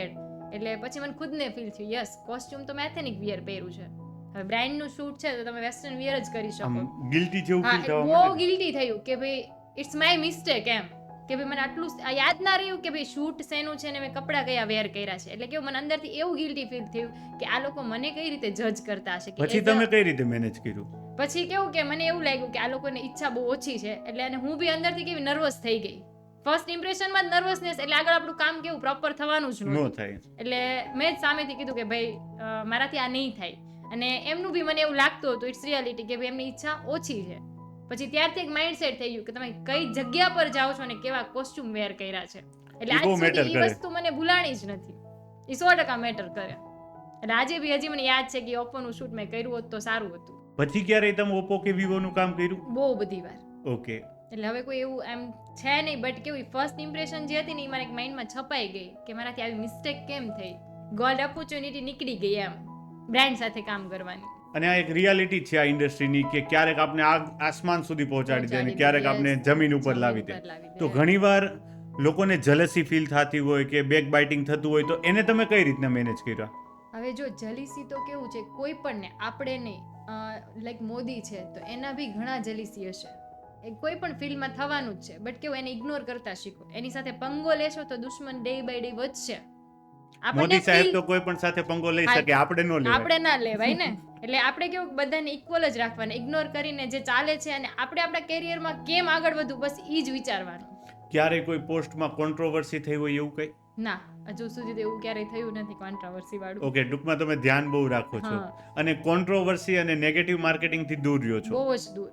એટલે પછી મને ખુદને ફીલ થયું યસ, કોસ્ટ્યુમ તો મેં એથેનિક વિયર પહેર્યું છે. હવે બ્રાન્ડનું શૂટ છે તો તમે વેસ્ટર્ન વિયર જ કરી શકો. આમ ગિલ્ટી જેવું હા, ફીલ થવા બહુ માંડે? ગિલ્ટી થયું કે ભાઈ ઇટ્સ માય મિસ્ટેક એમ, કે ભાઈ મને આટલું યાદ ના રહ્યું કે ભાઈ શૂટ શેનું છે ને મેં કપડાં કયા વેર કર્યા છે. એટલે કેવું મને અંદરથી એવું ગિલ્ટી ફીલ થયું કે આ લોકો મને કઈ રીતે જજ કરતા હશે. કે પછી તમે કઈ રીતે મેનેજ કર્યું? પછી કેવું કે મને એવું લાગ્યું કે આ લોકોને ઈચ્છા બહુ ઓછી છે, એટલે અને હું બી અંદરથી કેવી નર્વસ થઈ ગઈ. ફર્સ્ટ ઇમ્પ્રેશનમાં જ નર્વસનેસ, એટલે આગળ આપણું કામ કેવું પ્રોપર થવાનું જ નો નહોતું. થાય. એટલે મેં જ સામેથી કીધું કે ભાઈ મારાથી આ નહીં થાય, અને એમનું બી મને એવું લાગતું હતું ઇટ્સ રિયાલિટી કે ભાઈ એમની ઈચ્છા ઓછી છે. પછી ત્યારથી એક માઇન્ડસેટ થઈ ગયું કે તમે કઈ જગ્યા પર જાઓ છો અને કેવા કોસ્ટ્યુમ વેર કર્યા છે. એટલે આજ બહુ matter સુધી એ કરે. વસ્તુ મને ભૂલાણી જ નથી. એ 100% મેટર કરે. એટલે આજે બી હજી મને યાદ છે કે ઓપ્પોનું શૂટ મેં કર્યું હોત તો સારું હતું. પછી ક્યારેય તમે ઓપ્પો કે વિવો નું કામ કર્યું? બહુ બધી વાર. ઓકે, એટલે હવે કોઈ એવું એમ છે નહીં, બટ કેવી ફર્સ્ટ ઇમ્પ્રેશન જે હતી ને એ મારા એક માઇન્ડમાં છપાઈ ગઈ કે મારાથી આવી મિસ્ટેક કેમ થઈ. ગોલ્ડ ઓપોર્ચ્યુનિટી નીકળી ગઈ એમ બ્રાન્ડ સાથે કામ કરવાની. અને આ એક રિયાલિટી છે આ ઇન્ડસ્ટ્રીની કે ક્યારેક આપણે આસમાન સુધી પહોંચાડી દે અને પહોંચાડી ક્યારેક દે, આપણે yes. જમીન ઉપર જમીન લાવી ઉપર દે. લાવી દે. તો ઘણીવાર લોકોને જલસી ફીલ થતી હોય કે બેક બાઇટિંગ થતું હોય, તો એને તમે કઈ રીતના મેનેજ કર્યા? હવે જો જલીસી તો કેવું છે, કોઈ પણ ને આપણે નહીં, લાઈક મોદી છે તો એના બી ઘણા જલીસી હશે, એ કોઈ પણ ફિલ્ડમાં થવાનું જ છે. બટ કેવું એને ઇગ્નોર કરતા શીખો. એની સાથે પંગો લેશો તો દુશ્મન ડે બાય ડે વધશે. મોદી સાહેબ તો કોઈ પણ સાથે પંગો લઈ શકે, આપણે ન લેવાય. આપણે ના લેવાય ને. એટલે આપણે કેવું બધાને ઇક્વલ જ રાખવાના, ઇગ્નોર કરીને જે ચાલે છે અને આપણે આપણા કેરિયરમાં કેમ આગળ વધવું, બસ ઈ જ વિચારવાનું. ક્યારે કોઈ પોસ્ટમાં કોન્ટ્રોવર્સી થઈ હોય એવું કઈ? ના, હજુ સુધી તો એવું ક્યારેય થયું નથી કોન્ટ્રોવર્સી વાળું. ઓકે, ટૂંકમાં તમે ધ્યાન બહુ રાખો છો અને કોન્ટ્રોવર્સી અને નેગેટિવ માર્કેટિંગ થી દૂર રહ્યો છો. બહુ જ દૂર.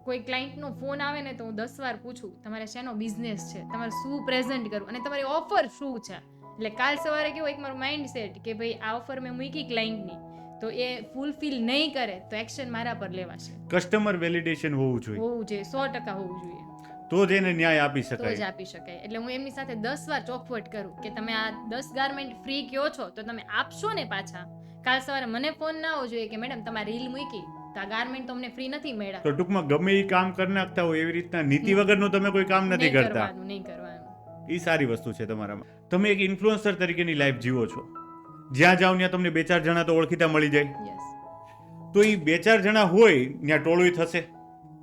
કોઈ ક્લાયન્ટનો ફોન આવે ને તો હું 10 વાર પૂછું તમારે શેનો બિઝનેસ છે, તમારે શું પ્રેઝન્ટ કરવું અને તમારી ઓફર શું છે. એટલે કાલ સવારે કેવું એક મારું માઇન્ડ સેટ કે ભાઈ આ ઓફર મેં મૂકી ક્લાયન્ટની, તો એ ફૂલફિલ નહીં કરે તો એક્શન મારા પર લેવાશે. કસ્ટમર વેલિડેશન હોવું જોઈએ, હોવું જોઈએ, 100% હોવું જોઈએ, તો જ એને ન્યાય આપી તો જ શકાય. આપી શકાય. એટલે હું એમની સાથે 10 વાર ચોખવટ કરું કે તમે આ 10 ગાર્મેન્ટ ફ્રી કયો છો તો તમે આપશો ને પાછા. કાલ સવારે મને ફોન ના આવવો જોઈએ કે મેડમ તમારે રીલ મૂકી તો આ ગાર્મેન્ટ તો અમને ફ્રી નથી મળ્યા. તો ટૂંકમાં ગમે એ કામ કરી નાખતા હોય એવી રીતના નીતિ વગરનું તમે કોઈ કામ નથી કરતા. નહીં કરવાનું. એ સારી વસ્તુ છે તમારામાં. તમે એક ઇન્ફ્લુએન્સર તરીકેની લાઈફ જીવો છો, જ્યાં જાઓ ત્યાં તમને 2-4 જણા તો ઓળખીતા મળી જાય. યસ. તો એ 2-4 જણા હોય ત્યાં ટોળું થશે,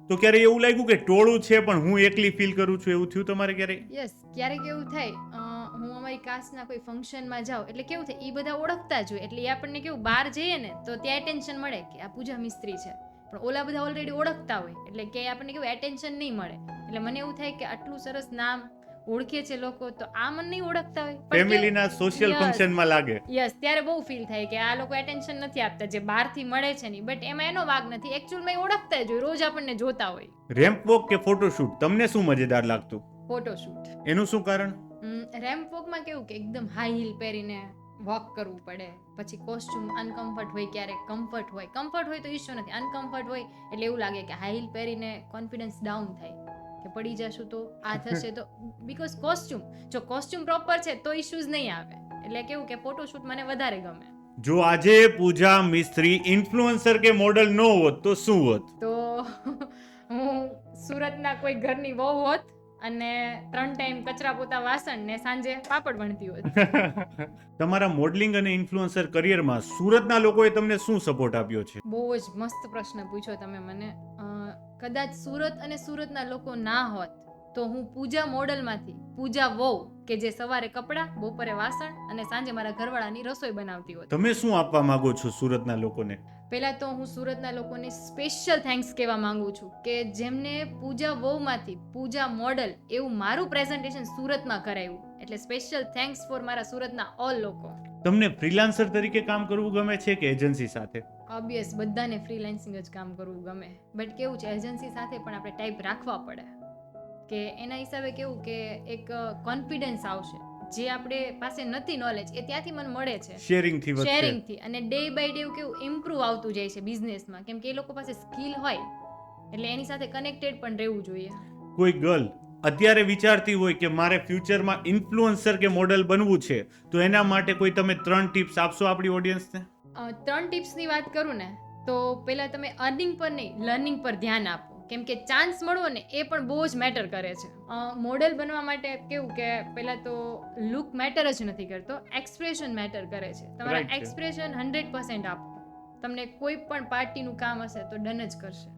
તો ક્યારે એવું લાગ્યું કે ટોળું છે પણ હું એકલી ફીલ કરું છું, એવું થયું તમારે ક્યારે? યસ, ક્યારેક એવું થાય. હું અમારી કાસ્ટના કોઈ ફંક્શનમાં જાઉં એટલે કેવું થાય, એ બધા ઓળખતા જ હોય એટલે એ આપણને કેવું બહાર જઈએ ને તો ત્યાં એટેન્શન મળે કે આ પૂજા મિસ્ત્રી છે, પણ ઓલા બધા ઓલરેડી ઓળખતા હોય એટલે કે આપણને કેવું એટેન્શન નહીં મળે. એટલે મને એવું થાય કે આટલું સરસ નામ ઓળખે છે લોકો, તો આ મને નહીં ઓળખતા હોય. ફેમિલીના સોશિયલ ફંક્શનમાં લાગે. યસ, ત્યારે બહુ ફીલ થાય કે આ લોકો એટેન્શન નથી આપતા જે બહારથી મળે છે ને, બટ એમાં એનો વાગ નથી, એકચ્યુઅલમાં એ ઓળખતા જ હોય, રોજ આપણને જોતા હોય. રેમ્પ વોક કે ફોટોશૂટ તમને શું મજેદાર લાગતું? ફોટોશૂટ. એનું શું કારણ? રેમ્પ વોકમાં કેવું કે એકદમ હાઈ હીલ પહેરીને વોક કરવું પડે, પછી કોસ્ચ્યુમ અનકમ્ફર્ટ હોય, ક્યારેક કમ્ફર્ટ હોય. કમ્ફર્ટ હોય તો ઇશ્યુ નથી, અનકમ્ફર્ટ હોય એટલે એવું લાગે કે હાઈ હીલ પહેરીને કોન્ફિડન્સ ડાઉન થાય કે પડી જશું તો આ થશે તો, બીકોઝ કોસ્ચ્યુમ, જો કોસ્ચ્યુમ પ્રોપર છે તો ઇશ્યુઝ નહીં આવે. એટલે કેવું કે ફોટોશૂટ મને વધારે ગમે. જો આજે પૂજા મિસ્ત્રી ઇન્ફ્લુએન્સર કે મોડલ ન હોત તો શું હોત? તો હું સુરતના કોઈ ઘરની વહુ હોત અને 3 ટાઈમ કચરા પોતા વાસણ ને સાંજે પાપડ વણતી હોત. તમારા મોડલિંગ અને ઇન્ફ્લુએન્સર કરિયરમાં સુરતના લોકોએ તમને શું સપોર્ટ આપ્યો છે? બહુ જ મસ્ત પ્રશ્ન પૂછ્યો તમે મને. કદાચ સુરત અને સુરતના લોકો ના હોત તો હું પૂજા મોડલમાંથી પૂજા વહુ કે જે સવારે કપડાં, બપોરે વાસણ અને સાંજે મારા ઘરવાળાની રસોઈ બનાવતી હોત. તમે શું આપવા માંગો છો સુરતના લોકોને? પહેલા તો હું સુરતના લોકોને સ્પેશિયલ થેન્ક્સ કહેવા માંગુ છું કે જેમને પૂજા વહુમાંથી પૂજા મોડલ એવું મારું પ્રેઝન્ટેશન સુરતમાં કરાવ્યું. એટલે સ્પેશિયલ થેન્ક્સ ફોર મારા સુરતના ઓલ લોકો. તમને ફ્રીલાન્સર તરીકે કામ કરવું ગમે છે કે એજન્સી સાથે? ઓબ્વિયસ, બધાને ફ્રીલાન્સિંગ જ કામ કરવું ગમે, બટ કેવું છે એજન્સી સાથે પણ આપણે ટાઈપ રાખવા પડે કે એના હિસાબે કેવું કે એક કોન્ફિડન્સ આવશે જે આપણે પાસે નથી નોલેજ એ ત્યાંથી મને મળે છે શેરિંગથી, અને ડે બાય ડે કેવું ઇમ્પ્રૂવ આવતું જાય છે બિઝનેસમાં, કેમ કે એ લોકો પાસે સ્કિલ હોય એટલે એની સાથે કનેક્ટેડ પણ રહેવું જોઈએ. કોઈ ગર્લ અત્યારે વિચારતી હોય કે મારે ફ્યુચરમાં ઇન્ફ્લુએન્સર કે મોડલ બનવું છે તો એના માટે કોઈ તમે 3 ટિપ્સ આપશો આપણી ઓડિયન્સને? 3 ટિપ્સની વાત કરું ને તો પહેલા તમે અર્નિંગ પર નહીં લર્નિંગ પર ધ્યાન આપો, કેમ કે ચાન્સ મળવો ને એ પણ બહુ જ મેટર કરે છે. મોડેલ બનવા માટે કેવું કે પહેલા તો લુક મેટર જ નથી કરતો, એક્સપ્રેશન મેટર કરે છે. તમારા એક્સપ્રેશન 100% આપો, તમને કોઈ પણ પાર્ટીનું કામ હશે તો ડન જ કરશે.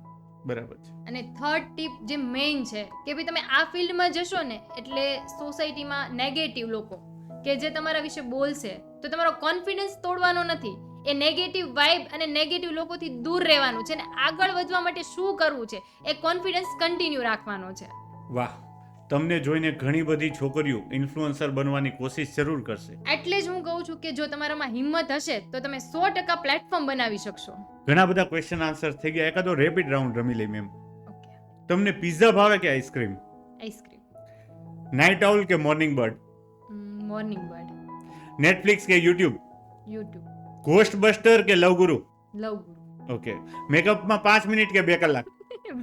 બરાબર છે. અને થર્ડ ટીપ જે મેઇન છે કે ભાઈ તમે આ ફિલ્ડમાં જશો ને એટલે સોસાયટીમાં નેગેટિવ લોકો કે જે તમારા વિશે બોલશે તો તમારો કોન્ફિડન્સ તોડવાનો નથી, એ નેગેટિવ વાઇબ અને નેગેટિવ લોકોથી દૂર રહેવાનું છે ને આગળ વધવા માટે શું કરવું છે એ કોન્ફિડન્સ કન્ટિન્યુ રાખવાનો છે. વાહ, તમને જોઈને ઘણી બધી છોકરીઓ ઇન્ફ્લુએન્સર બનવાની કોશિશ જરૂર કરશે. એટલે જ હું કહું છું કે જો તમારામાં હિંમત હશે તો તમે 100% પ્લેટફોર્મ બનાવી શકશો. ઘણા બધા ક્વેશ્ચન આન્સર થઈ ગયા, એકાદો રેપિડ રાઉન્ડ રમી લઈ મેમ. ઓકે. તમને પિઝા ભાવે કે આઈસ્ક્રીમ? આઈસ્ક્રીમ. નાઇટ આઉલ કે morning bird? Morning bird. Netflix કે યુટ્યુબ? યુટ્યુબ. ઘોસ્ટ બસ્ટર કે લવ ગુરુ? લવ ગુરુ. ઓકે. મેકઅપમાં 5 મિનિટ કે 2 કલાક?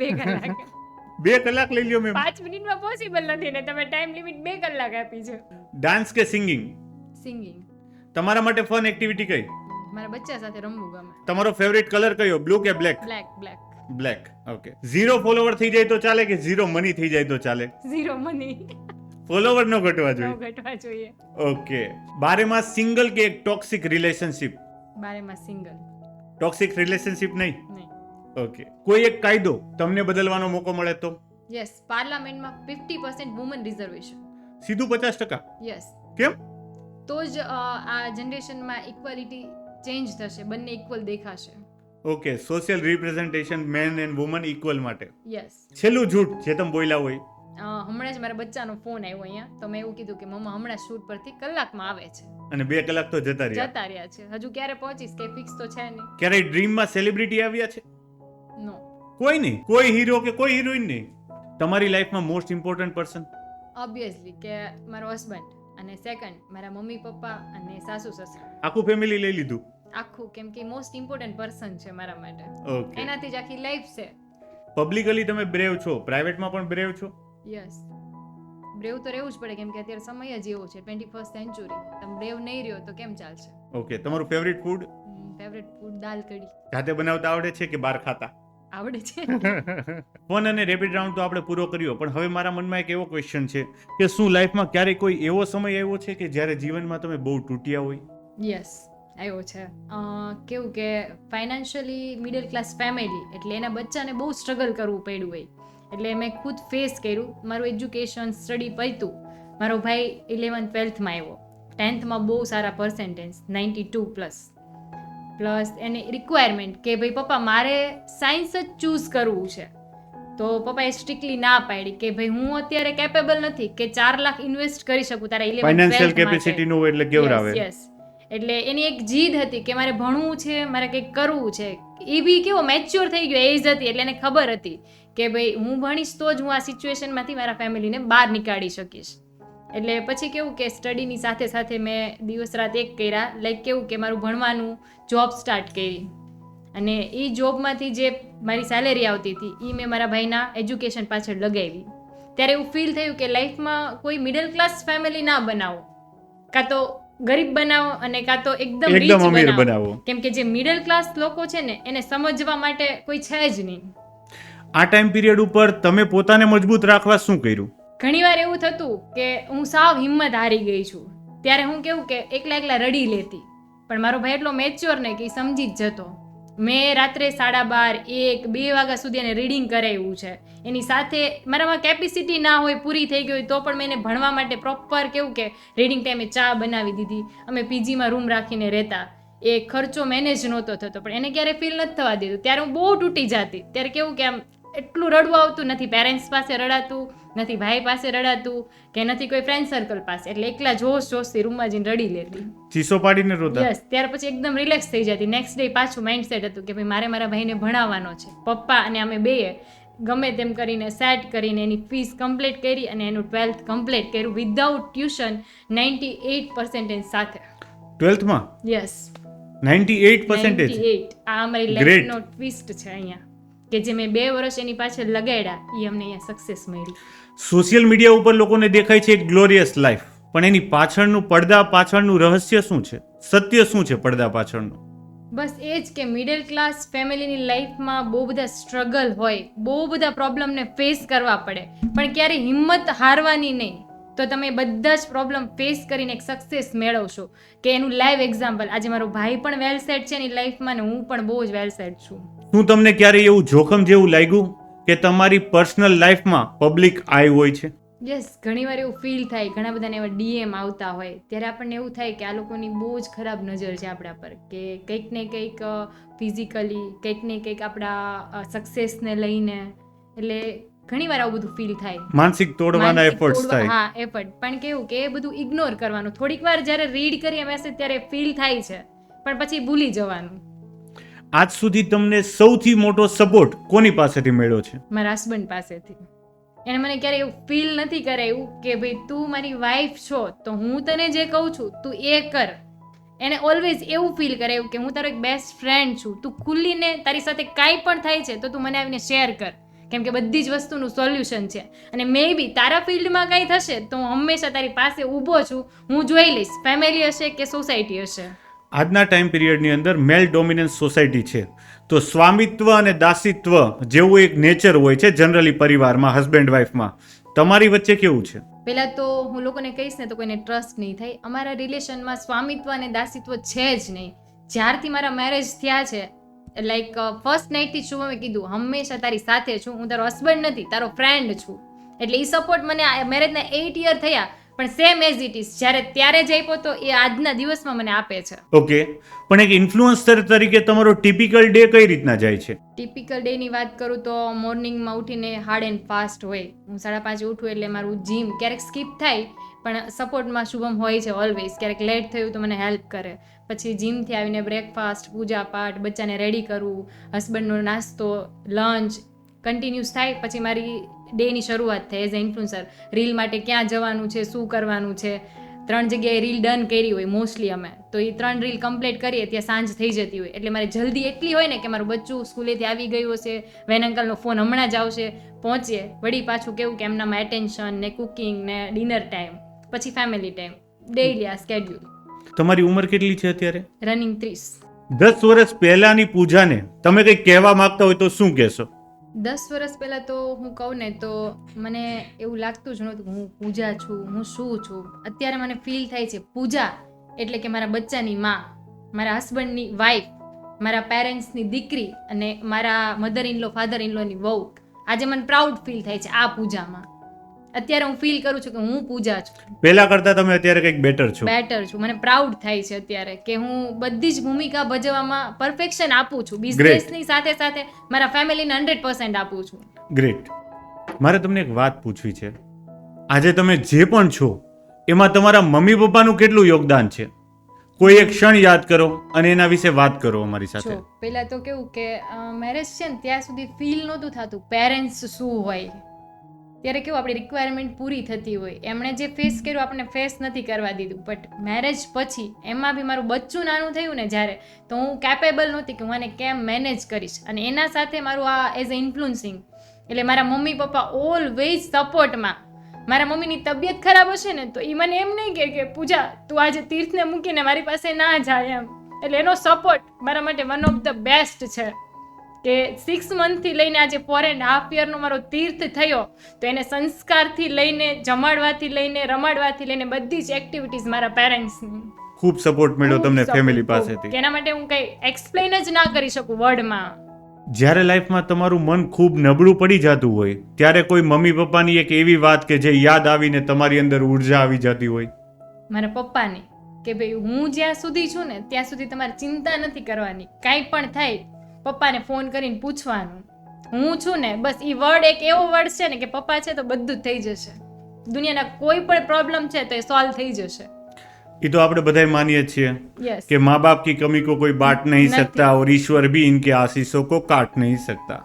2 કલાક. 2 કલાક લઈ લ્યો મેમ. 5 મિનિટમાં પોસિબલ નથી ને તમે ટાઈમ લિમિટ 2 કલાક આપી છે. ડાન્સ કે સિંગિંગ? સિંગિંગ. તમારા માટે ફન એક્ટિવિટી કઈ? મારા બચ્ચા સાથે રમવું ગમે. તમારો ફેવરિટ કલર કયો, બ્લુ કે બ્લેક? બ્લેક. ઓકે. 0 ફોલોવર થઈ જાય તો ચાલે કે 0 મની થઈ જાય તો ચાલે? 0 મની. ફોલોવર નો ઘટવા જોઈએ. ઓકે. 12 માં સિંગલ કે એક ટોક્સિક રિલેશનશિપ? 12 માં સિંગલ. ટોક્સિક રિલેશનશિપ નહીં? ઓકે. કોઈ એક કાયદો તમને બદલવાનો મોકો મળે તો? યસ, પાર્લામેન્ટમાં 50% વુમન રિઝર્વેશન. સીધું 50%? યસ. કેમ? તો જ આ જનરેશનમાં ઇક્વાલિટી ચેન્જ થશે, બંને ઇક્વલ દેખાશે. Okay, social representation man and woman equal માટે. યસ. છેલ્લું જૂઠ જે તમે બોલ્યા હોય. હમણાં જ મારા બચ્ચાનો ફોન આવ્યો અહીંયા, તો મેં એવું કીધું કે મમ્મા હમણાં શૂટ પરથી કલાકમાં આવે છે, અને 2 કલાક તો જતા રહ્યા છે. હજુ ક્યારે પહોંચીશ કે ફિક્સ તો છે નહીં. ક્યારેય ડ્રીમમાં સેલિબ્રિટી આવ્યા છે? નો. કોઈ નહીં, કોઈ હીરો કે કોઈ હિરોઈન નહીં. તમારી લાઈફમાં મોસ્ટ ઇમ્પોર્ટન્ટ પર્સન? ઓબ્વિયસલી કે મારો હસબન્ડ, અને સેકન્ડ મારા મમ્મી પપ્પા અને સાસુ સસરા. આખું ફેમિલી લઈ લીધું? આખું, કેમ કે મોસ્ટ ઇમ્પોર્ટન્ટ પર્સન છે મારા માટે. ઓકે. એનાથી જ આખી લાઈફ છે. પબ્લિકલી તમે બ્રેવ છો, પ્રાઇવેટમાં પણ બ્રેવ છો? યસ. બ્રેવ તો રહેવું જ પડે, કેમ કે અત્યારે સમય જ એવો છે, 21st સેન્ચુરી. તમે બ્રેવ નહીં રહ્યો તો કેમ ચાલશે? ઓકે. તમારું ફેવરિટ ફૂડ? ફેવરિટ ફૂડ દાલ કઢી. જાતે બનાવતા આવડે છે કે બહાર ખાતા? આવડે છે. ફન અને રેપિડ રાઉન્ડ તો આપણે પૂરો કર્યો, પણ હવે મારા મનમાં એક એવો ક્વેશ્ચન છે કે શું લાઈફમાં ક્યારેય કોઈ એવો સમય આવ્યો છે કે જ્યારે જીવનમાં તમે બહુ તૂટ્યા હોય? યસ, આવ્યો છે. કેવું કે ફાઇનાન્શિયલી મિડલ ક્લાસ ફેમિલી, એટલે એના બચ્ચાને બહુ સ્ટ્રગલ કરવું પડ્યું હોય, એટલે મેં ખુદ ફેસ કર્યું. મારું એજ્યુકેશન સ્ટડી પત્યું, મારો ભાઈ 11th 12thમાં આવ્યો, 10thમાં બહુ સારા પર્સન્ટેજ 92+, પ્લસ એની રિક્વાયરમેન્ટ કે ભાઈ પપ્પા મારે સાયન્સ જ ચૂઝ કરવું છે, તો પપ્પાએ સ્ટ્રિક્ટલી ના પાડી કે ભાઈ હું અત્યારે કેપેબલ નથી કે 4 લાખ ઇન્વેસ્ટ કરી શકું તારા 11th 12th ફાઇનાન્શિયલ કેપેસિટી નો એટલે કેવરાવે. યસ. એટલે એની એક જીદ હતી કે મારે ભણવું છે, મારે કંઈક કરવું છે. એ બી કેવો મેચ્યોર થઈ ગયો, એજ હતી, એટલે એને ખબર હતી કે ભાઈ હું ભણીશ તો જ હું આ સિચ્યુએશનમાંથી મારા ફેમિલીને બહાર નીકાળી શકીશ. એટલે પછી કેવું કે સ્ટડીની સાથે સાથે મેં દિવસ રાત એક કર્યા, લાઈક કેવું કે મારું ભણવાનું, જોબ સ્ટાર્ટ કરી, અને એ જોબમાંથી જે મારી સેલેરી આવતી હતી એ મેં મારા ભાઈના એજ્યુકેશન પાછળ લગાવી. ત્યારે એવું ફીલ થયું કે લાઈફમાં કોઈ મિડલ ક્લાસ ફેમિલી ના બનાવો, કાં તો ગરીબ બનાવો અને કાં તો એકદમ રીચ અમીર બનાવો, બનાવો. કેમ કે જે મિડલ ક્લાસ લોકો છે ને એને સમજવા માટે કોઈ છે જ નહીં. આ ટાઈમ પીરિયડ ઉપર તમે પોતાને મજબૂત રાખવા શું કર્યું? ઘણીવાર એવું થતું કે હું સાવ હિંમત હારી ગઈ છું, ત્યારે હું કેવું કે એકલા રડી લેતી, પણ મારો ભાઈ એટલો મેચ્યોર ને કે સમજી જ જતો. મેં રાત્રે 12:30, 1, 2 વાગ્યા સુધી એને રીડિંગ કરાવ્યું છે. એની સાથે મારામાં કેપેસિટી ના હોય, પૂરી થઈ ગઈ હોય તો પણ મેં એને ભણવા માટે પ્રોપર કેવું કે રીડિંગ ટાઈમે ચા બનાવી દીધી. અમે પીજીમાં રૂમ રાખીને રહેતા, એ ખર્ચો મેનેજ નહોતો થતો, પણ એને ક્યારે ફીલ નથી થવા દીધું. ત્યારે હું બહુ તૂટી જતી, ત્યારે કેવું કે આમ એટલું રડવું આવતું, નથી પેરેન્ટ્સ પાસે રડાતું, નથી ભાઈ પાસે રડાતું, કે નથી કોઈ ફ્રેન્ડ સર્કલ પાસે, એટલે એકલા જોશથી રૂમમાં જઈને રડી લેતી, ચીસો પાડીને રોતા. યસ. ત્યાર પછી એકદમ રિલેક્સ થઈ જતી. નેક્સ્ટ ડે પાછું માઇન્ડસેટ હતું કે ભાઈ મારે મારા ભાઈને ભણાવવાનો છે. પપ્પા અને અમે બેએ ગમે તેમ કરીને સેટ કરીને એની ફીસ કમ્પ્લીટ કરી અને એનું 12th કમ્પ્લીટ કર્યું વિધાઉટ ટ્યુશન, 98% સાથે. 12th માં? યસ, 98%. 98. આ અમારી લાઈફનો ટ્વિસ્ટ છે અહીંયા, કે જે મેં 2 વર્ષ એની પાછળ લગાડ્યા એ અમને અહીંયા સક્સેસ મળી. સોશિયલ મીડિયા ઉપર લોકોને દેખાય છે એક ગ્લોરિયસ લાઈફ, પણ એની પાછળનું પડદા પાછળનું રહસ્ય શું છે? સત્ય શું છે પડદા પાછળનું? બસ એ જ કે મિડલ ક્લાસ ફેમિલીની લાઈફમાં બહુ બધા સ્ટ્રગલ હોય, બહુ બધા પ્રોબ્લેમને ફેસ કરવા પડે, પણ ક્યારે હિંમત હારવાની નહીં. તો તમે બધા જ પ્રોબ્લેમ ફેસ કરીને એક સક્સેસ મેળવશો. કે એનું લાઈવ એક્ઝામ્પલ, આજે મારો ભાઈ પણ વેલ સેટ છે એની લાઈફમાં, ને હું પણ બહુ જ વેલ સેટ છું. શું તમને ક્યારે એવું જોખમ જેવું લાગ્યું કે તમારી પર્સનલ લાઈફમાં પબ્લિક આઈ હોય છે? યસ, ઘણીવાર એવું ફીલ થાય, ઘણા બધાને એવા ડીએમ આવતા હોય, ત્યારે આપણને એવું થાય કે આ લોકોની બહુ જ ખરાબ નજર છે આપણા પર, કે કંઈક ને કંઈક ફિઝિકલી, કંઈક ને કંઈક આપણા સક્સેસને લઈને, એટલે ઘણીવાર આવું બધું ફીલ થાય, માનસિક તોડવાના એફર્ટ્સ થાય. હા, એફર્ટ. પણ કેવું કે એ બધું ઇગ્નોર કરવાનું. થોડીક વાર જ્યારે રીડ કરીએ મેસેજ ત્યારે ફીલ થાય છે, પણ પછી ભૂલી જવાનું. આજ સુધી તમને સૌથી મોટો સપોર્ટ કોની પાસેથી મળ્યો છે? મારા હસબન્ડ પાસેથી. એને મને ક્યારે એવું ફીલ નથી કરાયું કે ભાઈ તું મારી વાઈફ છો તો હું તને જે કહું છું તું એ કર. એને ઓલવેઝ એવું ફીલ કરાયું કે હું તારો એક બેસ્ટ ફ્રેન્ડ છું, તું ખુલ્લીને તારી સાથે કાંઈ પણ થાય છે તો તું મને આવીને શેર કર, કેમ કે બધી જ વસ્તુનું સોલ્યુશન છે. અને મે બી તારા ફિલ્ડમાં કંઈ થશે તો હું હંમેશા તારી પાસે ઊભો છું, હું જોઈ લઈશ, ફેમિલી હશે કે સોસાયટી હશે. આજના ટાઈમ પીરિયડની અંદર મેલ ડોમિનન્સ સોસાયટી છે, તો સ્વામિત્વ અને દાસિત્વ જેવું એક નેચર હોય છે જનરલી પરિવારમાં, હસબન્ડ વાઈફમાં. તમારી વચ્ચે કેવું છે? પહેલાં તો હું લોકોને કહીશ ને તો કોઈને ટ્રસ્ટ નહીં થાય. અમારા રિલેશનમાં સ્વામિત્વ અને દાસિત્વ છે જ નહીં. જ્યારથી મારા મેરેજ થયા છે, લાઈક ફર્સ્ટ નાઇટથી જ શુભમે કીધું હંમેશા તારી સાથે છું, હું તારો હસબન્ડ નથી, તારો ફ્રેન્ડ છું. એટલે એ સપોર્ટ મને મેરેજના 8 યર થયા પણ સેમ એઝ ઇટ ઇઝ જ્યારે ત્યારે જ આપ્યો તો એ આજના દિવસમાં મને આપે છે. ઓકે, પણ એક ઇન્ફ્લુઅન્સર તરીકે તમારો ટિપિકલ ડે કઈ રીતના જાય છે? ટિપિકલ ડેની વાત કરું તો મોર્નિંગમાં ઉઠીને હાર્ડ એન્ડ ફાસ્ટ હોય. હું 5:30 ઉઠું એટલે મારું જીમ ક્યારેક સ્કીપ થાય પણ સપોર્ટમાં શુભમ હોય છે ઓલવેઝ. ક્યારેક લેટ થયું તો મને હેલ્પ કરે. પછી જીમથી આવીને બ્રેકફાસ્ટ, પૂજા પાઠ, બચ્ચાને રેડી કરવું, હસબન્ડનો નાસ્તો, લંચ કન્ટિન્યુઅસ થાય. પછી મારી ડેની શરૂઆત થાય એઝ અ ઇન્ફ્લુઅન્સર. રીલ માટે ક્યાં જવાનું છે, શું કરવાનું છે, 3 જગ્યાએ રીલ ડન કરી હોય મોસ્ટલી અમે, તો એ 3 રીલ કમ્પ્લીટ કરીએ ત્યાં સાંજ થઈ જતી હોય. એટલે મારી જલ્દી એટલી હોય ને કે મારું બચ્ચું સ્કૂલેથી આવી ગયું હશે, વેન અંકલનો ફોન હમણાં જ આવશે, પહોંચીએ, વળી પાછું કેવું કે એમનામાં એટેન્શન ને કુકિંગ ને ડિનર ટાઈમ, પછી ફેમિલી ટાઈમ, ડેઈલી આ સ્કેડ્યુલ. તમારી ઉંમર કેટલી છે અત્યારે? રનિંગ 30. 10 વર્ષ પહેલાની પૂજાને તમે કંઈક કહેવા માંગતા હોય તો શું કહેશો? 10 વર્ષ પહેલાં તો હું કહું ને તો મને એવું લાગતું જ નહોતું કે હું પૂજા છું, હું શું છું. અત્યારે મને ફીલ થાય છે પૂજા એટલે કે મારા બચ્ચાની માં, મારા હસબન્ડની વાઈફ, મારા પેરેન્ટ્સની દીકરી અને મારા mother in law, father in લોની વહુ. આજે મને પ્રાઉડ ફીલ થાય છે આ પૂજામાં. અત્યારે હું ફીલ કરું છું કે હું પૂજા છું. પહેલા કરતા તમે અત્યારે કંઈક બેટર છો? બેટર છું. મને પ્રાઉડ થાય છે અત્યારે કે હું બધી જ ભૂમિકા ભજવવામાં પરફેક્શન આપું છું. બિઝનેસની સાથે સાથે મારા ફેમિલીને 100% આપું છું. ગ્રેટ. મારે તમને એક વાત પૂછવી છે. આજે તમે જે પણ છો એમાં તમારા મમ્મી પપ્પાનું કેટલું યોગદાન છે? કોઈ એક ક્ષણ યાદ કરો અને એના વિશે વાત કરો અમારી સાથે. પહેલા તો કેવું કે મેરેજ છે ને ત્યાં સુધી ફીલ નહોતું થતું પેરેન્ટ્સ શું હોય. ત્યારે કેવું આપણી રિક્વાયરમેન્ટ પૂરી થતી હોય. એમણે જે ફેસ કર્યું આપણને ફેસ નથી કરવા દીધું. બટ મેરેજ પછી એમાં બી મારું બચ્ચું નાનું થયું ને જ્યારે, તો હું કેપેબલ નહોતી કે હું આને કેમ મેનેજ કરીશ. અને એના સાથે મારું આ એઝ અ ઇન્ફ્લુઅન્સિંગ એટલે મારા મમ્મી પપ્પા ઓલવેઝ સપોર્ટમાં. મારા મમ્મીની તબિયત ખરાબ હશે ને તો એ મને એમ નહીં કહે કે પૂજા તું આજે તીર્થને મૂકીને મારી પાસે ના જાય એમ. એટલે એનો સપોર્ટ મારા માટે વન ઓફ ધ બેસ્ટ છે કે 6 મંથથી લઈને આજે 4.5 યરનો મારો તીર્થ થયો તો એને સંસ્કારથી લઈને, જમાડવાથી લઈને, રમાડવાથી લઈને બધી જ એક્ટિવિટીઝ મારા પેરેન્ટ્સની ખૂબ સપોર્ટ મળ્યો તમને ફેમિલી પાસેથી. એના માટે હું કંઈ એક્સપ્લેન જ ના કરી શકું વર્ડમાં. જ્યારે લાઈફમાં તમારું મન ખૂબ નબળું પડી જતું હોય ત્યારે કોઈ મમ્મી પપ્પાની એક એવી વાત કે જે યાદ આવીને તમારી અંદર ઉર્જા આવી જતી હોય? મારા પપ્પાની કે ભાઈ હું જ્યાં સુધી છું ને ત્યાં સુધી તમારે ચિંતા નથી કરવાની. કાંઈ પણ થાય પપ્પાને ફોન કરીને પૂછવાનું. હું છું ને બસ. એ વર્ડ એક એવો વર્ડ છે ને કે પપ્પા છે તો બધું જ થઈ જશે. દુનિયાના કોઈ પણ પ્રોબ્લેમ છે તો એ સોલ્વ થઈ જશે. એ તો આપણે બધાય માનીએ છીએ યસ कि माँ बाप की कमी को कोई बांट नहीं सकता और ईश्वर भी इनके आशीषों को काट नहीं सकता.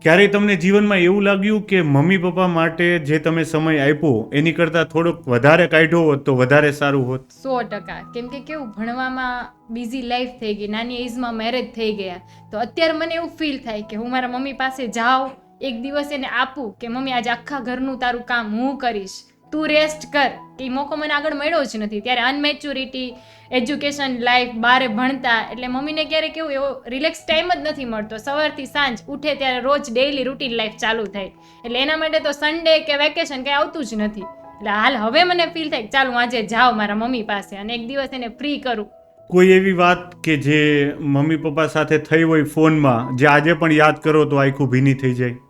ક્યારેય તમને જીવનમાં એવું લાગ્યું કે મમ્મી પપ્પા માટે જે તમે સમય આપ્યો એની કરતાં થોડોક વધારે કાઢ્યો હોત તો વધારે સારું હોત? 100%. કેમ કે કેવું ભણવામાં બિઝી લાઈફ થઈ ગઈ, નાની એજમાં મેરેજ થઈ ગયા, તો અત્યારે મને એવું ફીલ થાય કે હું મારા મમ્મી પાસે જાઉં, એક દિવસ એને આપું કે મમ્મી આજે આખા ઘરનું તારું કામ હું કરીશ, તું રેસ્ટ કર. કે એ મોકો મને આગળ મળ્યો જ નથી. ત્યારે અનમેચ્યોરિટી, એજ્યુકેશન લાઈફ, બારે ભણતા, એટલે મમ્મીને ક્યારે કેવું એવો રિલેક્સ ટાઈમ જ નથી મળતો. સવારથી સાંજ ઉઠે ત્યારે રોજ ડેઈલી રૂટીન લાઈફ ચાલુ થાય. એટલે એના માટે તો સન્ડે કે વેકેશન કંઈ આવતું જ નથી. એટલે હાલ હવે મને ફીલ થાય કે ચાલ હું આજે જાઉં મારા મમ્મી પાસે અને એક દિવસ એને ફ્રી કરું. કોઈ એવી વાત કે જે મમ્મી પપ્પા સાથે થઈ હોય ફોનમાં જે આજે પણ યાદ કરો તો આખું ભીની થઈ જાય?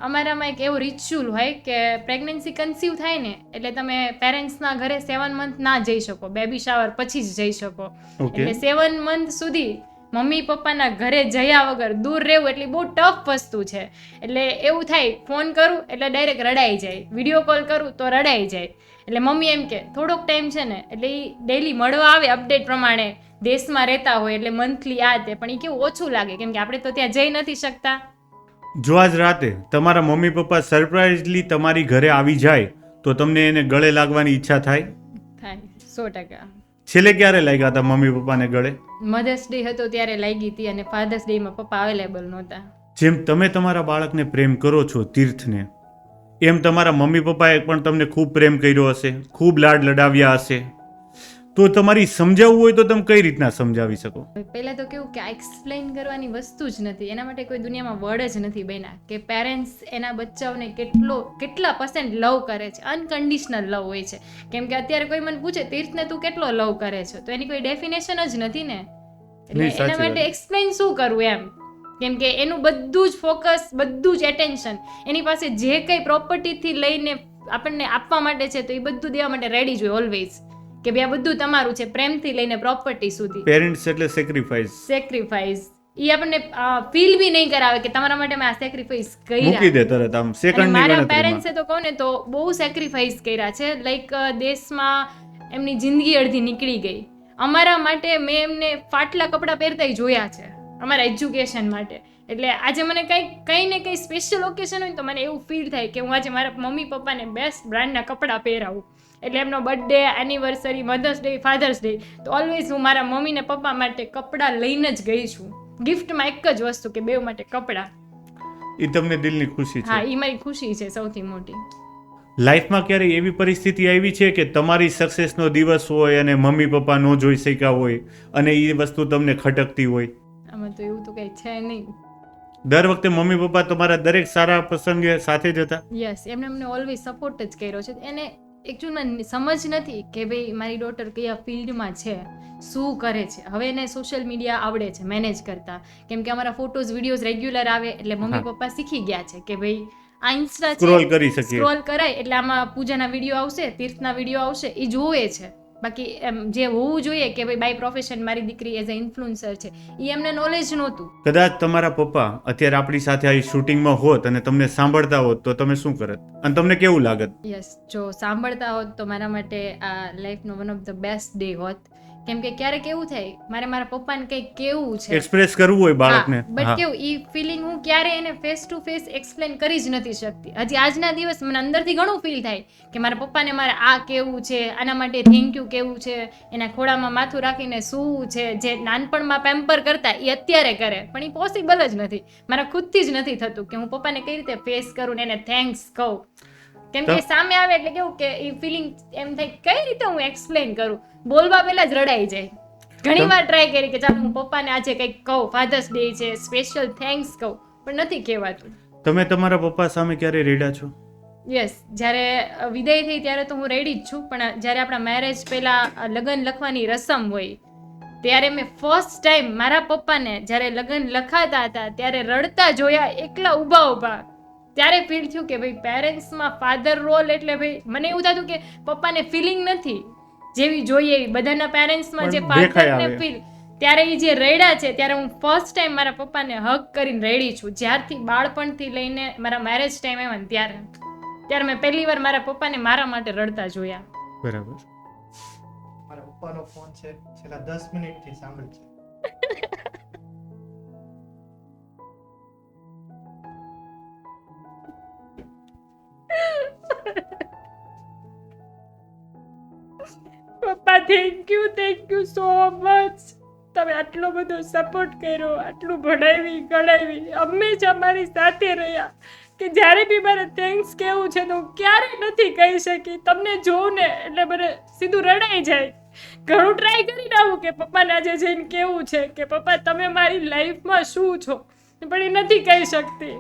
અમારામાં એક એવું રિચ્યુઅલ હોય કે પ્રેગ્નન્સી કન્સીવ થાય ને એટલે તમે પેરેન્ટ્સના ઘરે 7 મંથ ના જઈ શકો, બેબી શાવર પછી જ જઈ શકો. એટલે 7 મંથ સુધી મમ્મી પપ્પાના ઘરે જયા વગર દૂર રહેવું એટલે બહુ ટફ વસ્તુ છે. એટલે એવું થાય ફોન કરું એટલે ડાયરેક્ટ રડાઈ જાય, વિડીયો કોલ કરું તો રડાઈ જાય. એટલે મમ્મી એમ કે થોડોક ટાઈમ છે ને એટલે એ ડેઈલી મળવા આવે અપડેટ પ્રમાણે. દેશમાં રહેતા હોય એટલે મંથલી આ તે, પણ એ કેવું ઓછું લાગે કેમ કે આપણે તો ત્યાં જઈ નથી શકતા. જો આજ રાતે તમારા મમ્મી પપ્પા સરપ્રાઇઝલી તમારી ઘરે આવી જાય તો તમને એને ગળે લાગવાની ઈચ્છા થાય? થાય 100%. છેલ્લે ક્યારે લાગ્યા હતા મમ્મી પપ્પાને ગળે? મધર્સ ડે હતો ત્યારે લાગી હતી અને ફાધર્સ ડેમાં પપ્પા અવેલેબલ નહોતા. જેમ તમે તમારા બાળકને પ્રેમ કરો છો તીર્થને, એમ તમારા મમ્મી પપ્પાએ પણ તમને ખૂબ પ્રેમ કર્યો હશે, ખૂબ લાડ લડાવ્યા હશે. તો તમારી સમજાવવું હોય તો તમે કઈ રીતના સમજાવી શકો? પહેલા તો કેવું કે આ એક્સપ્લેન કરવાની વસ્તુ જ નથી. એના માટે કોઈ દુનિયામાં વર્ડ જ નથી બન્યા કે પેરેન્ટ્સ એના બચ્ચાઓને કેટલા % લવ કરે છે. અનકન્ડિશનલ લવ હોય છે. કેમ કે અત્યારે કોઈ મને પૂછે તીર્થને તું કેટલો લવ કરે છે તો એની કોઈ ડેફિનેશન જ નથી ને. એટલે એના માટે એક્સપ્લેન શું કરવું એમ. કેમ કે એનું બધું જ ફોકસ, બધું જ એટેન્શન એની પાસે જે કંઈ પ્રોપર્ટીથી લઈને આપણને આપવા માટે છે તો એ બધું દેવા માટે રેડી જ હોય ઓલવેઝ, કે ભાઈ આ બધું તમારું છે, પ્રેમથી લઈને પ્રોપર્ટી સુધી. પેરેન્ટ્સ એટલે સેક્રિફાઈસ. સેક્રિફાઈસ એ આપણને ફીલ બી નહીં કરાવે કે તમારા માટે મેં આ સેક્રિફાઈસ મૂકી કર્યા. દે તરત આમ અને સેકન્ડની મારા ગણતરીમાં. પેરેન્ટ્સે તો કહું ને તો બહુ સેક્રિફાઈસ કર્યા છે. લાઈક દેશમાં એમની જિંદગી અડધી નીકળી ગઈ અમારા માટે. મેં એમને ફાટલા કપડાં પહેરતાય જોયા છે અમારા એજ્યુકેશન માટે. એટલે આજે મને કંઈ ને કંઈ સ્પેશિયલ ઓકેશન હોય તો મને એવું ફીલ થાય કે હું આજે મારા મમ્મી પપ્પાને બેસ્ટ બ્રાન્ડના કપડાં પહેરાવું. એટલે એમનો birthday, anniversary, mother's day, father's day તો ઓલવેઝ હું મારા મમ્મી ને પપ્પા માટે કપડાં લઈને જ ગઈ છું. ગિફ્ટમાં એક જ વસ્તુ કે બેવ માટે કપડાં. એ તમને દિલની ખુશી છે. હા, એ મારી ખુશી છે સૌથી મોટી. લાઈફમાં ક્યારેય એવી પરિસ્થિતિ આવી છે કે તમારી સક્સેસનો દિવસ હોય અને મમ્મી પપ્પા ન જોઈ શક્યા હોય અને એ વસ્તુ તમને ખટકતી હોય? આમાં તો એવું તો કંઈ છે નહીં. દર વખતે મમ્મી પપ્પા તમારા દરેક સારા પ્રસંગે સાથે જ હતા? યસ, એમને અમને ઓલવેઝ સપોર્ટ જ કર્યો છે. એને એકચ્યુઅલમાં સમજ નથી કે ભાઈ મારી ડોટર કયા ફિલ્ડમાં છે, શું કરે છે. હવે એને સોશિયલ મીડિયા આવડે છે મેનેજ કરતા, કેમ કે અમારા ફોટોઝ વિડીયોઝ રેગ્યુલર આવે એટલે મમ્મી પપ્પા શીખી ગયા છે કે ભાઈ આ ઇન્સ્ટા છે, સ્ક્રોલ કરી શકીએ. સ્ક્રોલ કરાય એટલે આમાં પૂજાના વિડીયો આવશે, તીર્થના વિડીયો આવશે, એ જોવે છે. બાકી એમ જે હોવું જોઈએ કે ભાઈ બાય પ્રોફેશન મારી દીકરી એઝ અ ઇન્ફ્લુએન્સર છે, એ એમને નોલેજ નહોતું. કદાચ તમારા પપ્પા અત્યારે આપણી સાથે આ શૂટિંગમાં હોત અને તમને સાંભળતા હોત તો તમે શું કરત અને તમને કેવું લાગત? યસ, જો સાંભળતા હોત તો મારા માટે આ લાઈફનો one of the best day હોત. કેમ કે ક્યારેક એવું થાય મારે મારા પપ્પાને કંઈક કેવું છે, એક્સપ્રેસ કરવું હોય બાળકને. બટ કેવું ઈ ફિલિંગ હું ક્યારે એને ફેસ ટુ ફેસ એક્સપ્લેન કરી જ નથી શકતી. હજી આજના દિવસ મને અંદરથી ઘણું ફીલ થાય કે મારા પપ્પાને મારે આ કેવું છે, આના માટે થેન્ક યુ કેવું છે, એના ખોળામાં માથું રાખીને શું છે, જે નાનપણમાં પેમ્પર કરતા એ અત્યારે કરે, પણ એ પોસિબલ જ નથી. મારા ખુદથી જ નથી થતું કે હું પપ્પાને કઈ રીતે ફેસ કરું ને એને થેન્ક્સ કહું. કેમ કે સામે આવે એટલે કેવું કે એ ફિલિંગ એમ થાય કઈ રીતે હું એક્સપ્લેન કરું, બોલવા પહેલા જ રડાઈ જાય. ઘણી વાર ટ્રાય કરી કે ચાલ હું પપ્પાને આજે કંઈક કહું, ફાધર્સ ડે છે, સ્પેશિયલ થેન્ક્સ કહું, પણ નથી કહેવાતું. તમે તમારા પપ્પા સામે ક્યારે રેડ્યા છો? યસ, જ્યારે વિદાય થઈ ત્યારે તો હું રેડી જ છું, પણ જ્યારે આપણા મેરેજ પહેલા લગ્ન લખવાની રસમ હોય ત્યારે મેં ફર્સ્ટ ટાઈમ મારા પપ્પાને જ્યારે લગ્ન લખાતા હતા ત્યારે રડતા જોયા, એકલા ઊભા. ત્યારે ફીલ થયું કે ભાઈ પેરેન્ટ્સમાં ફાધર રોલ એટલે ભાઈ મને એવું થતું કે પપ્પાને ફિલિંગ નથી જેવી જોઈએ એવી. બધાના પેરેન્ટ્સમાં જે ફાધરને ફીલ, ત્યારે એ જે રેડા છે ત્યારે હું ફર્સ્ટ ટાઈમ મારા પપ્પાને હગ કરીને રેડી છું. જ્યારથી બાળપણથી લઈને મારા મેરેજ ટાઈમ આવ્યા ને ત્યારે મેં પહેલી વાર મારા પપ્પાને મારા માટે રડતા જોયા. બરાબર. મારા પપ્પાનો ફોન છે, છેલ્લા 10 મિનિટથી સાંભળ છે. પપ્પા થેન્ક યુ સો મચ. તમે આટલો બધો સપોર્ટ કર્યો, આટલું ભણાવી ગણાવી, હંમેશા મારી સાથે રહ્યા કે જ્યારે બી મારે થેન્ક્સ કહેવું છે તો હું ક્યારેય નથી કહી શકી. તમને જોઉં ને એટલે મને સીધું રડાઈ જાય. ઘણું ટ્રાય કરીને આવું કે પપ્પાને આજે જઈને કેવું છે કે પપ્પા તમે મારી લાઈફમાં શું છો, પણ એ નથી કહી શકતી.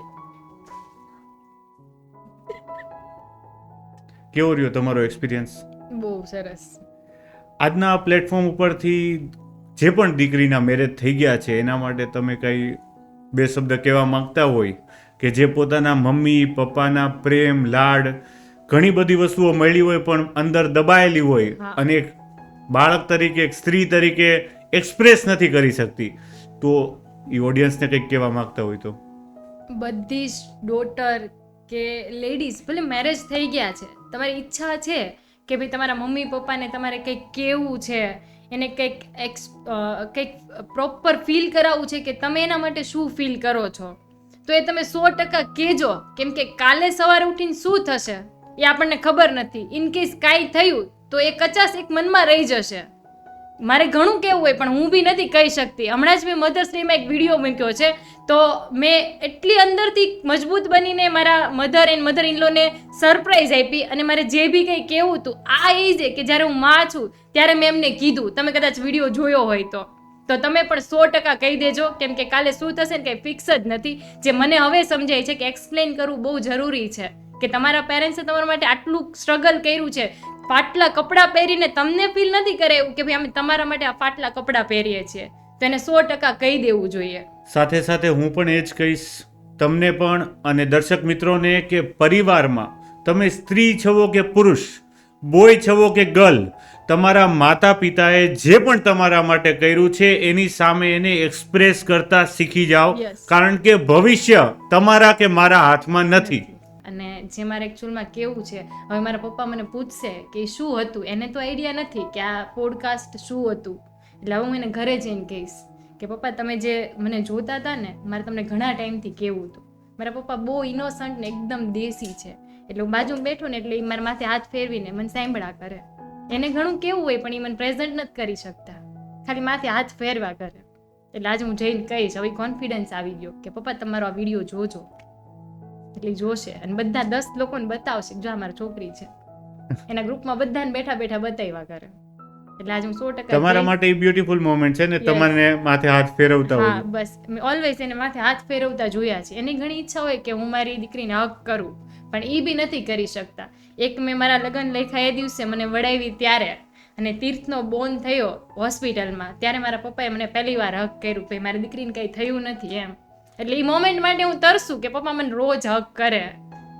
કેવો રહ્યો તમારો એક્સપિરિયન્સ? બહુ સરસ. આજના પ્લેટફોર્મ ઉપરથી જે પણ દીકરીના મેરેજ થઈ ગયા છે એના માટે તમે કંઈ બે શબ્દ કહેવા માંગતા હોય કે જે પોતાના મમ્મી પપ્પાના પ્રેમ લાડ ઘણી બધી વસ્તુઓ મળી હોય પણ અંદર દબાયેલી હોય અને એક બાળક તરીકે એક સ્ત્રી તરીકે એક્સપ્રેસ નથી કરી શકતી, તો એ ઓડિયન્સને કંઈક કહેવા માંગતા હોય તો? બધી જ ડોટર કે લેડીઝ ભલે મેરેજ થઈ ગયા છે, તમારી ઈચ્છા છે કે ભાઈ તમારા મમ્મી પપ્પાને તમારે કંઈક કહેવું છે, એને કંઈક પ્રોપર ફીલ કરાવવું છે કે તમે એના માટે શું ફીલ કરો છો, તો એ તમે 100% કહેજો. કેમ કે કાલે સવારે ઉઠીને શું થશે એ આપણને ખબર નથી. ઇન કેસ કાંઈ થયું તો એ કચાશ એક મનમાં રહી જશે. મારે ઘણું કહેવું હોય પણ હું બી નથી કહી શકતી. હમણાં જ મેં મધર્સ ડેમાં એક વિડીયો મૂક્યો છે તો મેં એટલી અંદરથી મજબૂત બનીને મારા મધર એન્ડ મધર ઇનલોને સરપ્રાઈઝ આપી અને મારે જે બી કંઈ કહેવું હતું આ એ છે કે જ્યારે હું માં છું ત્યારે મેં એમને કીધું. તમે કદાચ વિડીયો જોયો હોય તો તમે પણ 100% કહી દેજો. કેમ કે કાલે શું થશે ને કંઈ ફિક્સ જ નથી. જે મને હવે સમજાય છે કે એક્સપ્લેન કરવું બહુ જરૂરી છે કે તમારા પેરેન્ટ્સે તમારા માટે આટલું સ્ટ્રગલ કર્યું છે. ફાટલા કપડાં પહેરીને તમને ફીલ નથી કરે એવું કે ભાઈ અમે તમારા માટે આ ફાટલા કપડાં પહેરીએ છીએ, તો એને 100% કહી દેવું જોઈએ. સાથે સાથે હું પણ એ જ કહીશ તમને પણ અને દર્શક મિત્રોને કે પરિવારમાં તમે સ્ત્રી છવો કે પુરુષ, બોય છવો કે ગર્લ, તમારા માતા પિતાએ જે પણ તમારા માટે કર્યું છે એની સામે એને એક્સપ્રેસ કરતા શીખી જાઓ. Yes. કારણ કે ભવિષ્ય તમારા કે મારા હાથમાં નથી. અને જે મારે એકચ્યુઅલમાં કેવું છે, હવે મારા પપ્પા મને પૂછશે કે શું હતું, એને તો આઈડિયા નથી કે આ પોડકાસ્ટ શું હતું. એટલે હવે હું એને ઘરે જઈને કહીશ કે પપ્પા તમે જે મને જોતા હતા ને, મારે તમને ઘણા ટાઈમથી કેવું હતું. મારા પપ્પા બહુ ઇનોસન્ટ ને એકદમ દેશી છે, એટલે હું બાજુમાં બેઠું ને એટલે એ મારા માથે હાથ ફેરવીને મને સાંભળા કરે. એને ઘણું કેવું હોય પણ એ મને પ્રેઝન્ટ નથી કરી શકતા, ખાલી માથે હાથ ફેરવા કરે. એટલે આજે હું જઈને કહીશ, હવે કોન્ફિડન્સ આવી ગયો કે પપ્પા તમારો આ વિડીયો જોજો. એટલે જોશે અને બધા 10 લોકોને બતાવશે જો અમારી છોકરી છે. એના ગ્રુપમાં બધાને બેઠા બેઠા બતાવ્યા કરે. એટલે આજે હું 100% તમારા માટે એ બ્યુટીફુલ મોમેન્ટ છે ને, તમને માથે હાથ ફેરવતા હા હોય. બસ મેં ઓલવેઝ એને માથે હાથ ફેરવતા જોયા છે. એની ઘણી ઈચ્છા હોય કે હું મારી દીકરીને હક કરું, પણ એ બી નથી કરી શકતા. એક મેં મારા લગ્ન લેખા એ દિવસે મને વડાવી ત્યારે અને તીર્થનો બોન થયો હોસ્પિટલમાં, ત્યારે મારા પપ્પાએ મને પહેલી વાર હક કર્યું કે મારી દીકરીને કંઈ થયું નથી એમ. એટલે એ મોમેન્ટ માટે હું તરસું કે પપ્પા મને રોજ હક કરે,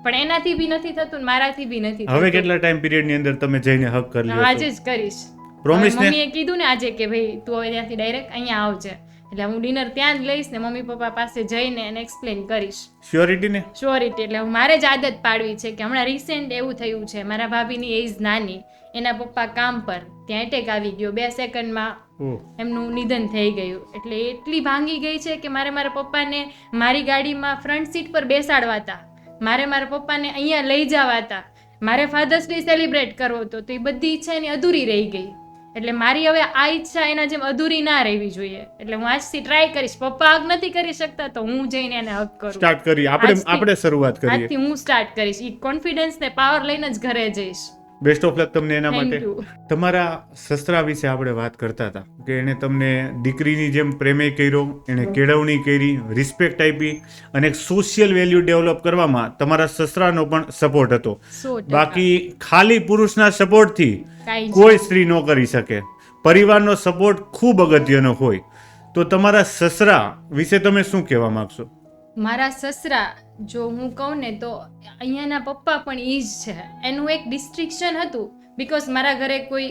પણ એનાથી બી નથી થતું ને મારાથી બી નથી હવે થતું. કેટલા ટાઈમ પીરિયડ ની અંદર તમે જઈને હક કરી લ્યો આજે છો? જ કરીશ. Promise ને? મમ્મીએ કીધું ને આજે કે ભાઈ તું હવે ત્યાંથી ડાયરેક્ટ અહીંયા આવજે, એટલે હું ડિનર ત્યાં જ લઈશ ને મમ્મી પપ્પા પાસે જઈને એને એક્સપ્લેન કરીશ. શ્યોરિટી ને? શ્યોરિટી. એટલે મારે જ આદત પાડવી છે કે હમણાં રિસેન્ટ એવું થયું છે, મારા ભાભીની એજ નાની, એના પપ્પા કામ પર, ત્યાં એટેક આવી ગયો, 2 સેકન્ડમાં ઓહ, એમનું નિધન થઈ ગયું. એટલે એટલી ભાંગી ગઈ છે કે મારે મારા પપ્પાને મારી ગાડીમાં ફ્રન્ટ સીટ પર બેસાડવા હતા, મારે મારા પપ્પાને અહીંયા લઈ જવા હતા, મારે ફાધર્સ ડે સેલિબ્રેટ કરવો હતો, તો એ બધી ઈચ્છા એની અધૂરી રહી ગઈ. એટલે મારી હવે આ ઈચ્છા એના જેમ અધૂરી ના રહેવી જોઈએ. એટલે હું આજથી ટ્રાય કરીશ. પપ્પા હક નથી કરી શકતા તો હું જઈને એને હક કરું. સ્ટાર્ટ કરીએ આપણે. આજથી- આપણે શરૂઆત કરીએ. આજથી હું સ્ટાર્ટ કરીશ. એ કોન્ફિડન્સ ને પાવર લઈને જ ઘરે જઈશ. બેસ્ટ ઓફ લક તમને એના Thank માટે. you. તમારા સસરા વિશે આપણે વાત કરતા હતા કે એને તમને દીકરીની જેમ પ્રેમે કર્યો, એને કેળવણી કરી, રિસ્પેક્ટ આપી અને એક સોશિયલ વેલ્યુ ડેવલપ કરવામાં તમારા સસરાનો પણ સપોર્ટ હતો. 100%. બાકી ખાલી પુરુષના સપોર્ટથી કાંઈ જ કોઈ સ્ત્રી ન કરી શકે. પરિવારનો સપોર્ટ ખૂબ અગત્યનો હોય. તો તમારા સસરા વિશે તમે શું કહેવા માંગશો? મારા સસરા જો હું કહું ને તો અહીંયાના પપ્પા પણ ઈ જ છે. એનું એક ડિસ્ટ્રિક્શન હતું, બીકોઝ મારા ઘરે કોઈ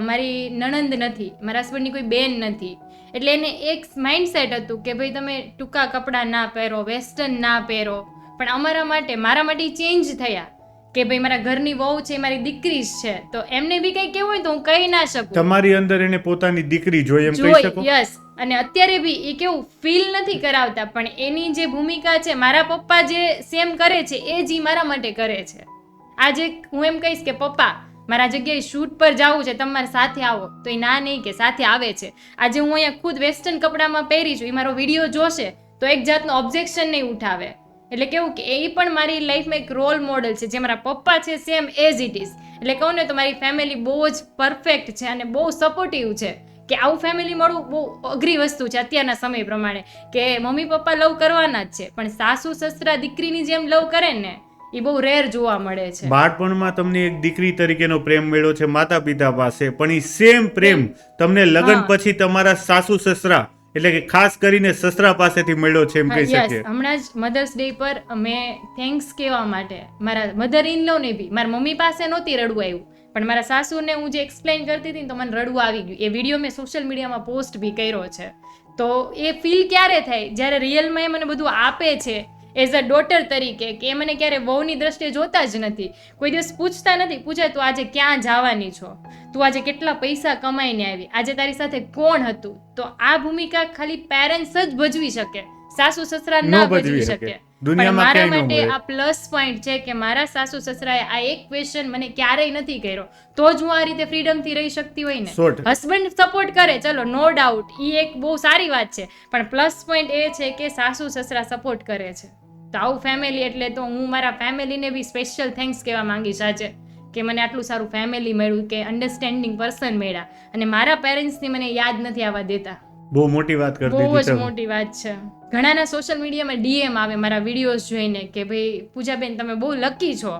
મારી નણંદ નથી, મારા હસબન્ડની કોઈ બેન નથી, એટલે એને એક માઇન્ડસેટ હતું કે ભાઈ તમે ટૂંકા કપડાં ના પહેરો, વેસ્ટર્ન ના પહેરો. પણ અમારા માટે મારા માટે ચેન્જ થયા કે ભાઈ મારા ઘરની વહુ છે, મારી દીકરી જ છે, તો એમને બી કંઈ કેવું હોય તો હું કહી ના શકું. તમારી અંદર એને પોતાની દીકરી જોઈ એમ કહી શકો? યસ. અને અત્યારે બી એ કેવું ફીલ નથી કરાવતા, પણ એની જે ભૂમિકા છે, મારા પપ્પા જે સેમ કરે છે એ જ ઈ મારા માટે કરે છે. આજે હું એમ કહીશ કે પપ્પા મારા જગ્યાએ શૂટ પર જવું છે, તમે મારી સાથે આવો, તો એ ના નહીં કે સાથે આવે છે. આજે હું અહીંયા ખુદ વેસ્ટર્ન કપડામાં પહેરી છું, એ મારો વિડીયો જોશે તો એક જાતનો ઓબ્જેક્શન નહીં ઉઠાવે. એટલે કેવું કે એ પણ મારી લાઈફમાં એક રોલ મોડલ છે, જે મારા પપ્પા છે સેમ એઝ ઇટ ઇઝ. એટલે કહું ને તો મારી ફેમિલી બહુ જ પરફેક્ટ છે અને બહુ સપોર્ટિવ છે. કે આવું ફેમિલી મળવું બહુ અઘરી વસ્તુ છે અત્યારના સમય પ્રમાણે, કે મમ્મી પપ્પા લવ કરવાના જ છે, પણ સાસુ સસરા દીકરીની જેમ લવ કરે ને એ બહુ રેર જોવા મળે છે. બાળપણમાં તમને એક દીકરી તરીકેનો પ્રેમ મળ્યો છે માતા પિતા પાસે, પણ એ સેમ પ્રેમ તમને લગ્ન હા. પછી તમારા સાસુ સસરા એટલે કે ખાસ કરીને સસરા પાસેથી મળ્યો છે એમ કહી યસ. શકીએ. હમણાં જ મધર્સ ડે પર અમે થેન્ક્સ કહેવા માટે મારા મધર ઇન લો ને બી, મારા મમ્મી પાસે નહોતી રડવું આવ્યું, પણ મારા સાસુને હું જે એક્સપ્લેન કરતી હતી ને તો મને રડવું આવી ગયું. એ વિડીયો મેં સોશિયલ મીડિયામાં પોસ્ટ બી કર્યો છે. તો એ ફીલ ક્યારે થાય જ્યારે રિયલમાં એ મને બધું આપે છે એઝ અ ડોટર તરીકે, કે એ મને ક્યારે વહુની દ્રષ્ટિએ જોતા જ નથી. કોઈ દિવસ પૂછતા નથી, પૂછે તું આજે ક્યાં જવાની છો, તું આજે કેટલા પૈસા કમાઈને આવી, આજે તારી સાથે કોણ હતું. તો આ ભૂમિકા ખાલી પેરેન્ટ્સ જ ભજવી શકે, સાસુ સસરા ન ના ભજવી ભજવી શકે. શકે. પણ દુનિયામાં મારા ક્યાંય ન માટે મળે. આ પ્લસ પોઈન્ટ છે કે મારા સાસુ સસરાએ આ એક ક્વેશ્ચન મને ક્યારેય નથી કર્યો, તો જ હું આ રીતે ફ્રીડમથી રહી શકતી હોય ને. 100%. હસબન્ડ સપોર્ટ કરે, ચલો નો ડાઉટ, એ એક બહુ સારી વાત છે, પણ પ્લસ પોઈન્ટ એ છે કે સાસુ સસરા સપોર્ટ કરે છે. તો આવું ફેમિલી, એટલે તો હું મારા ફેમિલીને બી સ્પેશિયલ થેન્ક્સ કહેવા માંગીશ આજે કે મને આટલું સારું ફેમિલી મળ્યું, કે અન્ડરસ્ટેન્ડિંગ પર્સન મળ્યા, અને મારા પેરેન્ટ્સની મને યાદ નથી આવવા દેતા. બહુ મોટી વાત કરી બહુ દીધી જ તમે. મોટી વાત છે. ઘણાના સોશિયલ મીડિયામાં ડીએમ આવે મારા વિડીયોઝ જોઈને કે ભાઈ પૂજાબેન તમે બહુ લકી છો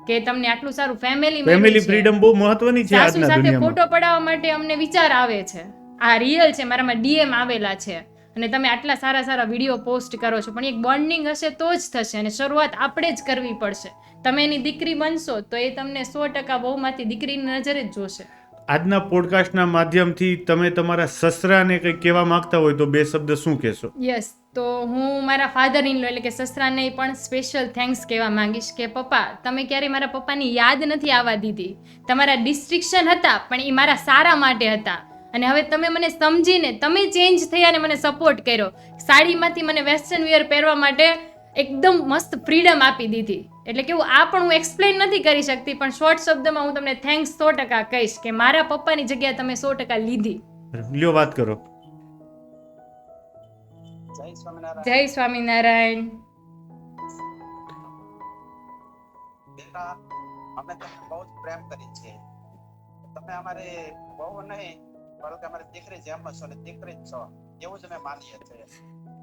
કે તમને આટલું સારું ફેમિલી ફેમિલી ફ્રીડમ બહુ મહત્વની છે સાસુ આજના સાથે દુનિયામાં. ફોટો પડાવવા માટે અમને વિચાર આવે છે. આ રિયલ છે, મારામાં ડીએમ આવેલા છે. અને તમે આટલા સારા સારા વિડીયો પોસ્ટ કરો છો, પણ એક બોન્ડિંગ હશે તો જ થશે, અને શરૂઆત આપણે જ કરવી પડશે. તમે એની દીકરી બનશો તો એ તમને 100% વહુમાંથી દીકરીની નજરે જ જોશે. આજના પોડકાસ્ટના માધ્યમથી તમે તમારા સસરાને કંઈ કહેવા માંગતા હોય તો 2 શબ્દ શું કહેશો? યસ, તો હું મારા ફાધર ઇન લો એટલે કે સસરાને પણ સ્પેશિયલ થેન્ક્સ કહેવા માંગીશ કે પપ્પા, તમે ક્યારેય મારા પપ્પાની યાદ નથી આવવા દીધી. તમારા ડિસ્ટ્રિક્શન હતા પણ એ મારા સારા માટે હતા, અને હવે તમે મને સમજીને તમે ચેન્જ થયા અને મને સપોર્ટ કર્યો. સાડીમાંથી મને વેસ્ટર્ન વેર પહેરવા માટે એકદમ મસ્ત ફ્રીડમ આપી દીધી. એટલે કેવું, આ પણ હું એક્સપ્લેન નથી કરી શકતી, પણ શોર્ટ શબ્દમાં હું તમને થેન્ક્સ 100% કહીશ કે મારા પપ્પાની જગ્યા તમે 100% લીધી. લ્યો, વાત કરો. જય સ્વામિનારાયણ. બેટા, અમે તમને બહુ જ પ્રેમ કરી છે. તમે અમારી બહુ નહીં પરંતુ અમારી દીકરી જેમ જ છો ને દીકરી જ છો એવું જ અમે માનીએ છીએ.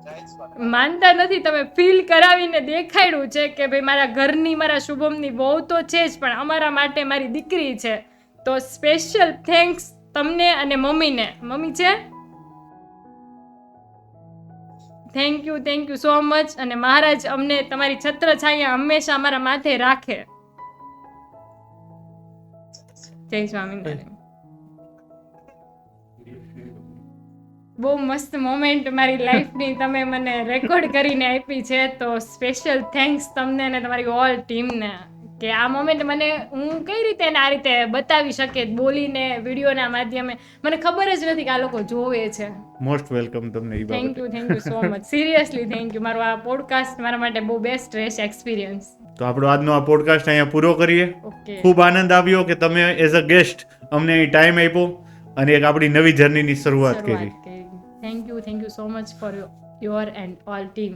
જય સ્વામિનારાયણ. માનતા નથી, તમે ફીલ કરાવીને દેખાડ્યું છે કે ભાઈ મારા ઘરની, મારા શુભમની બહુ તો છે જ, પણ અમારા માટે મારી દીકરી છે. તો સ્પેશિયલ થેન્ક્સ તમને અને મમ્મીને. મમ્મી છે, થેન્ક યુ સો મચ. અને મહારાજ અમને તમારી છત્ર છાયા હંમેશા અમારા માથે રાખે. જય સ્વામિનારાયણ. બહુ મસ્ત મોમેન્ટ મારી લાઈફની તમે મને રેકોર્ડ કરીને આપી છે, તો સ્પેશિયલ થેન્ક્સ તમને અને તમારી ઓલ ટીમને કે આ મોમેન્ટ મને હું કઈ રીતે એને આ રીતે બતાવી શકે બોલીને વિડીયોના માધ્યમે. મને ખબર જ નથી કે આ લોકો જોવે છે. મોસ્ટ વેલકમ તમને. એ થેન્ક બાબતે you so much, seriously thank you. મારો આ પોડકાસ્ટ મારા માટે બહુ બેસ્ટ રહેશે એક્સપિરિયન્સ. તો આપણો આજનો આ પોડકાસ્ટ અહીંયા પૂરો કરીએ. ઓકે, ખૂબ આનંદ આવ્યો કે તમે એઝ અ ગેસ્ટ અમને અહીં ટાઈમ આપ્યો અને એક આપણી નવી જર્નીની શરૂઆત કરી. Thank you so much for your and all team.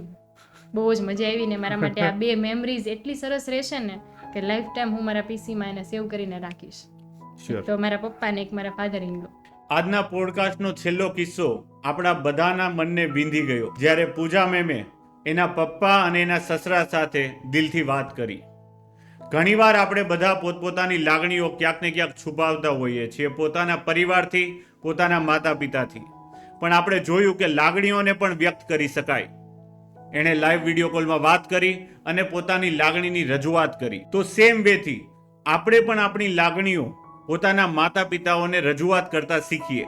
બહુ જ મજા આવી ને મારા માટે આ 2 મેમરીઝ એટલી સરસ રહેશે ને કે લાઈફ ટાઈમ હું મારા પીસીમાં એને સેવ કરીને રાખીશ. Sure. તો મારા પપ્પાને એક મારા ફાધર ઇન લો. આજના પોડકાસ્ટનો છેલ્લો કિસ્સો આપણા બધાના મનને વિંધી ગયો જ્યારે પૂજા મેમે એના પપ્પા અને એના સસરા સાથે દિલથી વાત કરી. ઘણીવાર આપણે બધા પોતપોતાની લાગણીઓ ક્યાંક ને ક્યાંક છુપાવતા હોઈએ છીએ, પોતાના પરિવારથી, પોતાના માતા પિતાથી. પણ આપણે જોયું કે લાગણીઓને પણ વ્યક્ત કરી શકાય. એણે લાઈવ વિડીયો કોલમાં વાત કરી અને પોતાની લાગણીની રજૂઆત કરી. તો સેમ વેથી આપણે પણ આપણી લાગણીઓ પોતાના માતા પિતાઓને રજૂઆત કરતા શીખીએ.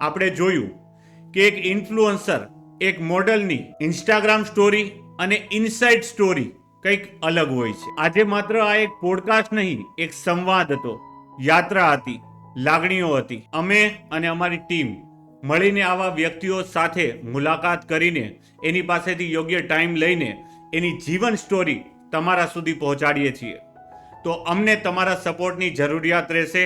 આપણે જોયું કે એક ઇન્ફ્લુઅન્સર, એક મોડલની ઇન્સ્ટાગ્રામ સ્ટોરી અને ઇનસાઇડ સ્ટોરી કંઈક અલગ હોય છે. આજે માત્ર આ એક પોડકાસ્ટ નહીં, એક સંવાદ હતો, યાત્રા હતી, લાગણીઓ હતી. અમે અને અમારી ટીમ મળીને આવા વ્યક્તિઓ સાથે મુલાકાત કરીને એની પાસેથી યોગ્ય ટાઈમ લઈને એની જીવન સ્ટોરી તમારા સુધી પહોંચાડીએ છીએ. તો અમને તમારા સપોર્ટની જરૂરિયાત રહેશે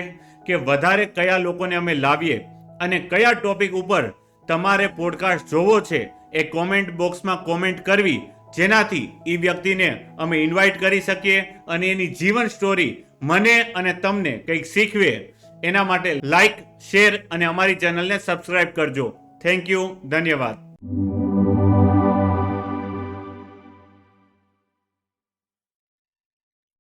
કે વધારે કયા લોકોને અમે લાવીએ અને કયા ટોપિક ઉપર તમારે પોડકાસ્ટ જોવો છે એ કોમેન્ટ બોક્સમાં કોમેન્ટ કરવી, જેનાથી એ વ્યક્તિને અમે ઇન્વાઇટ કરી શકીએ અને એની જીવન સ્ટોરી મને અને તમને કંઈક શીખવે. એના માટે લાઈક, શેર અને અમારી ચેનલને સબસ્ક્રાઇબ કરજો. થેન્ક યુ, ધન્યવાદ.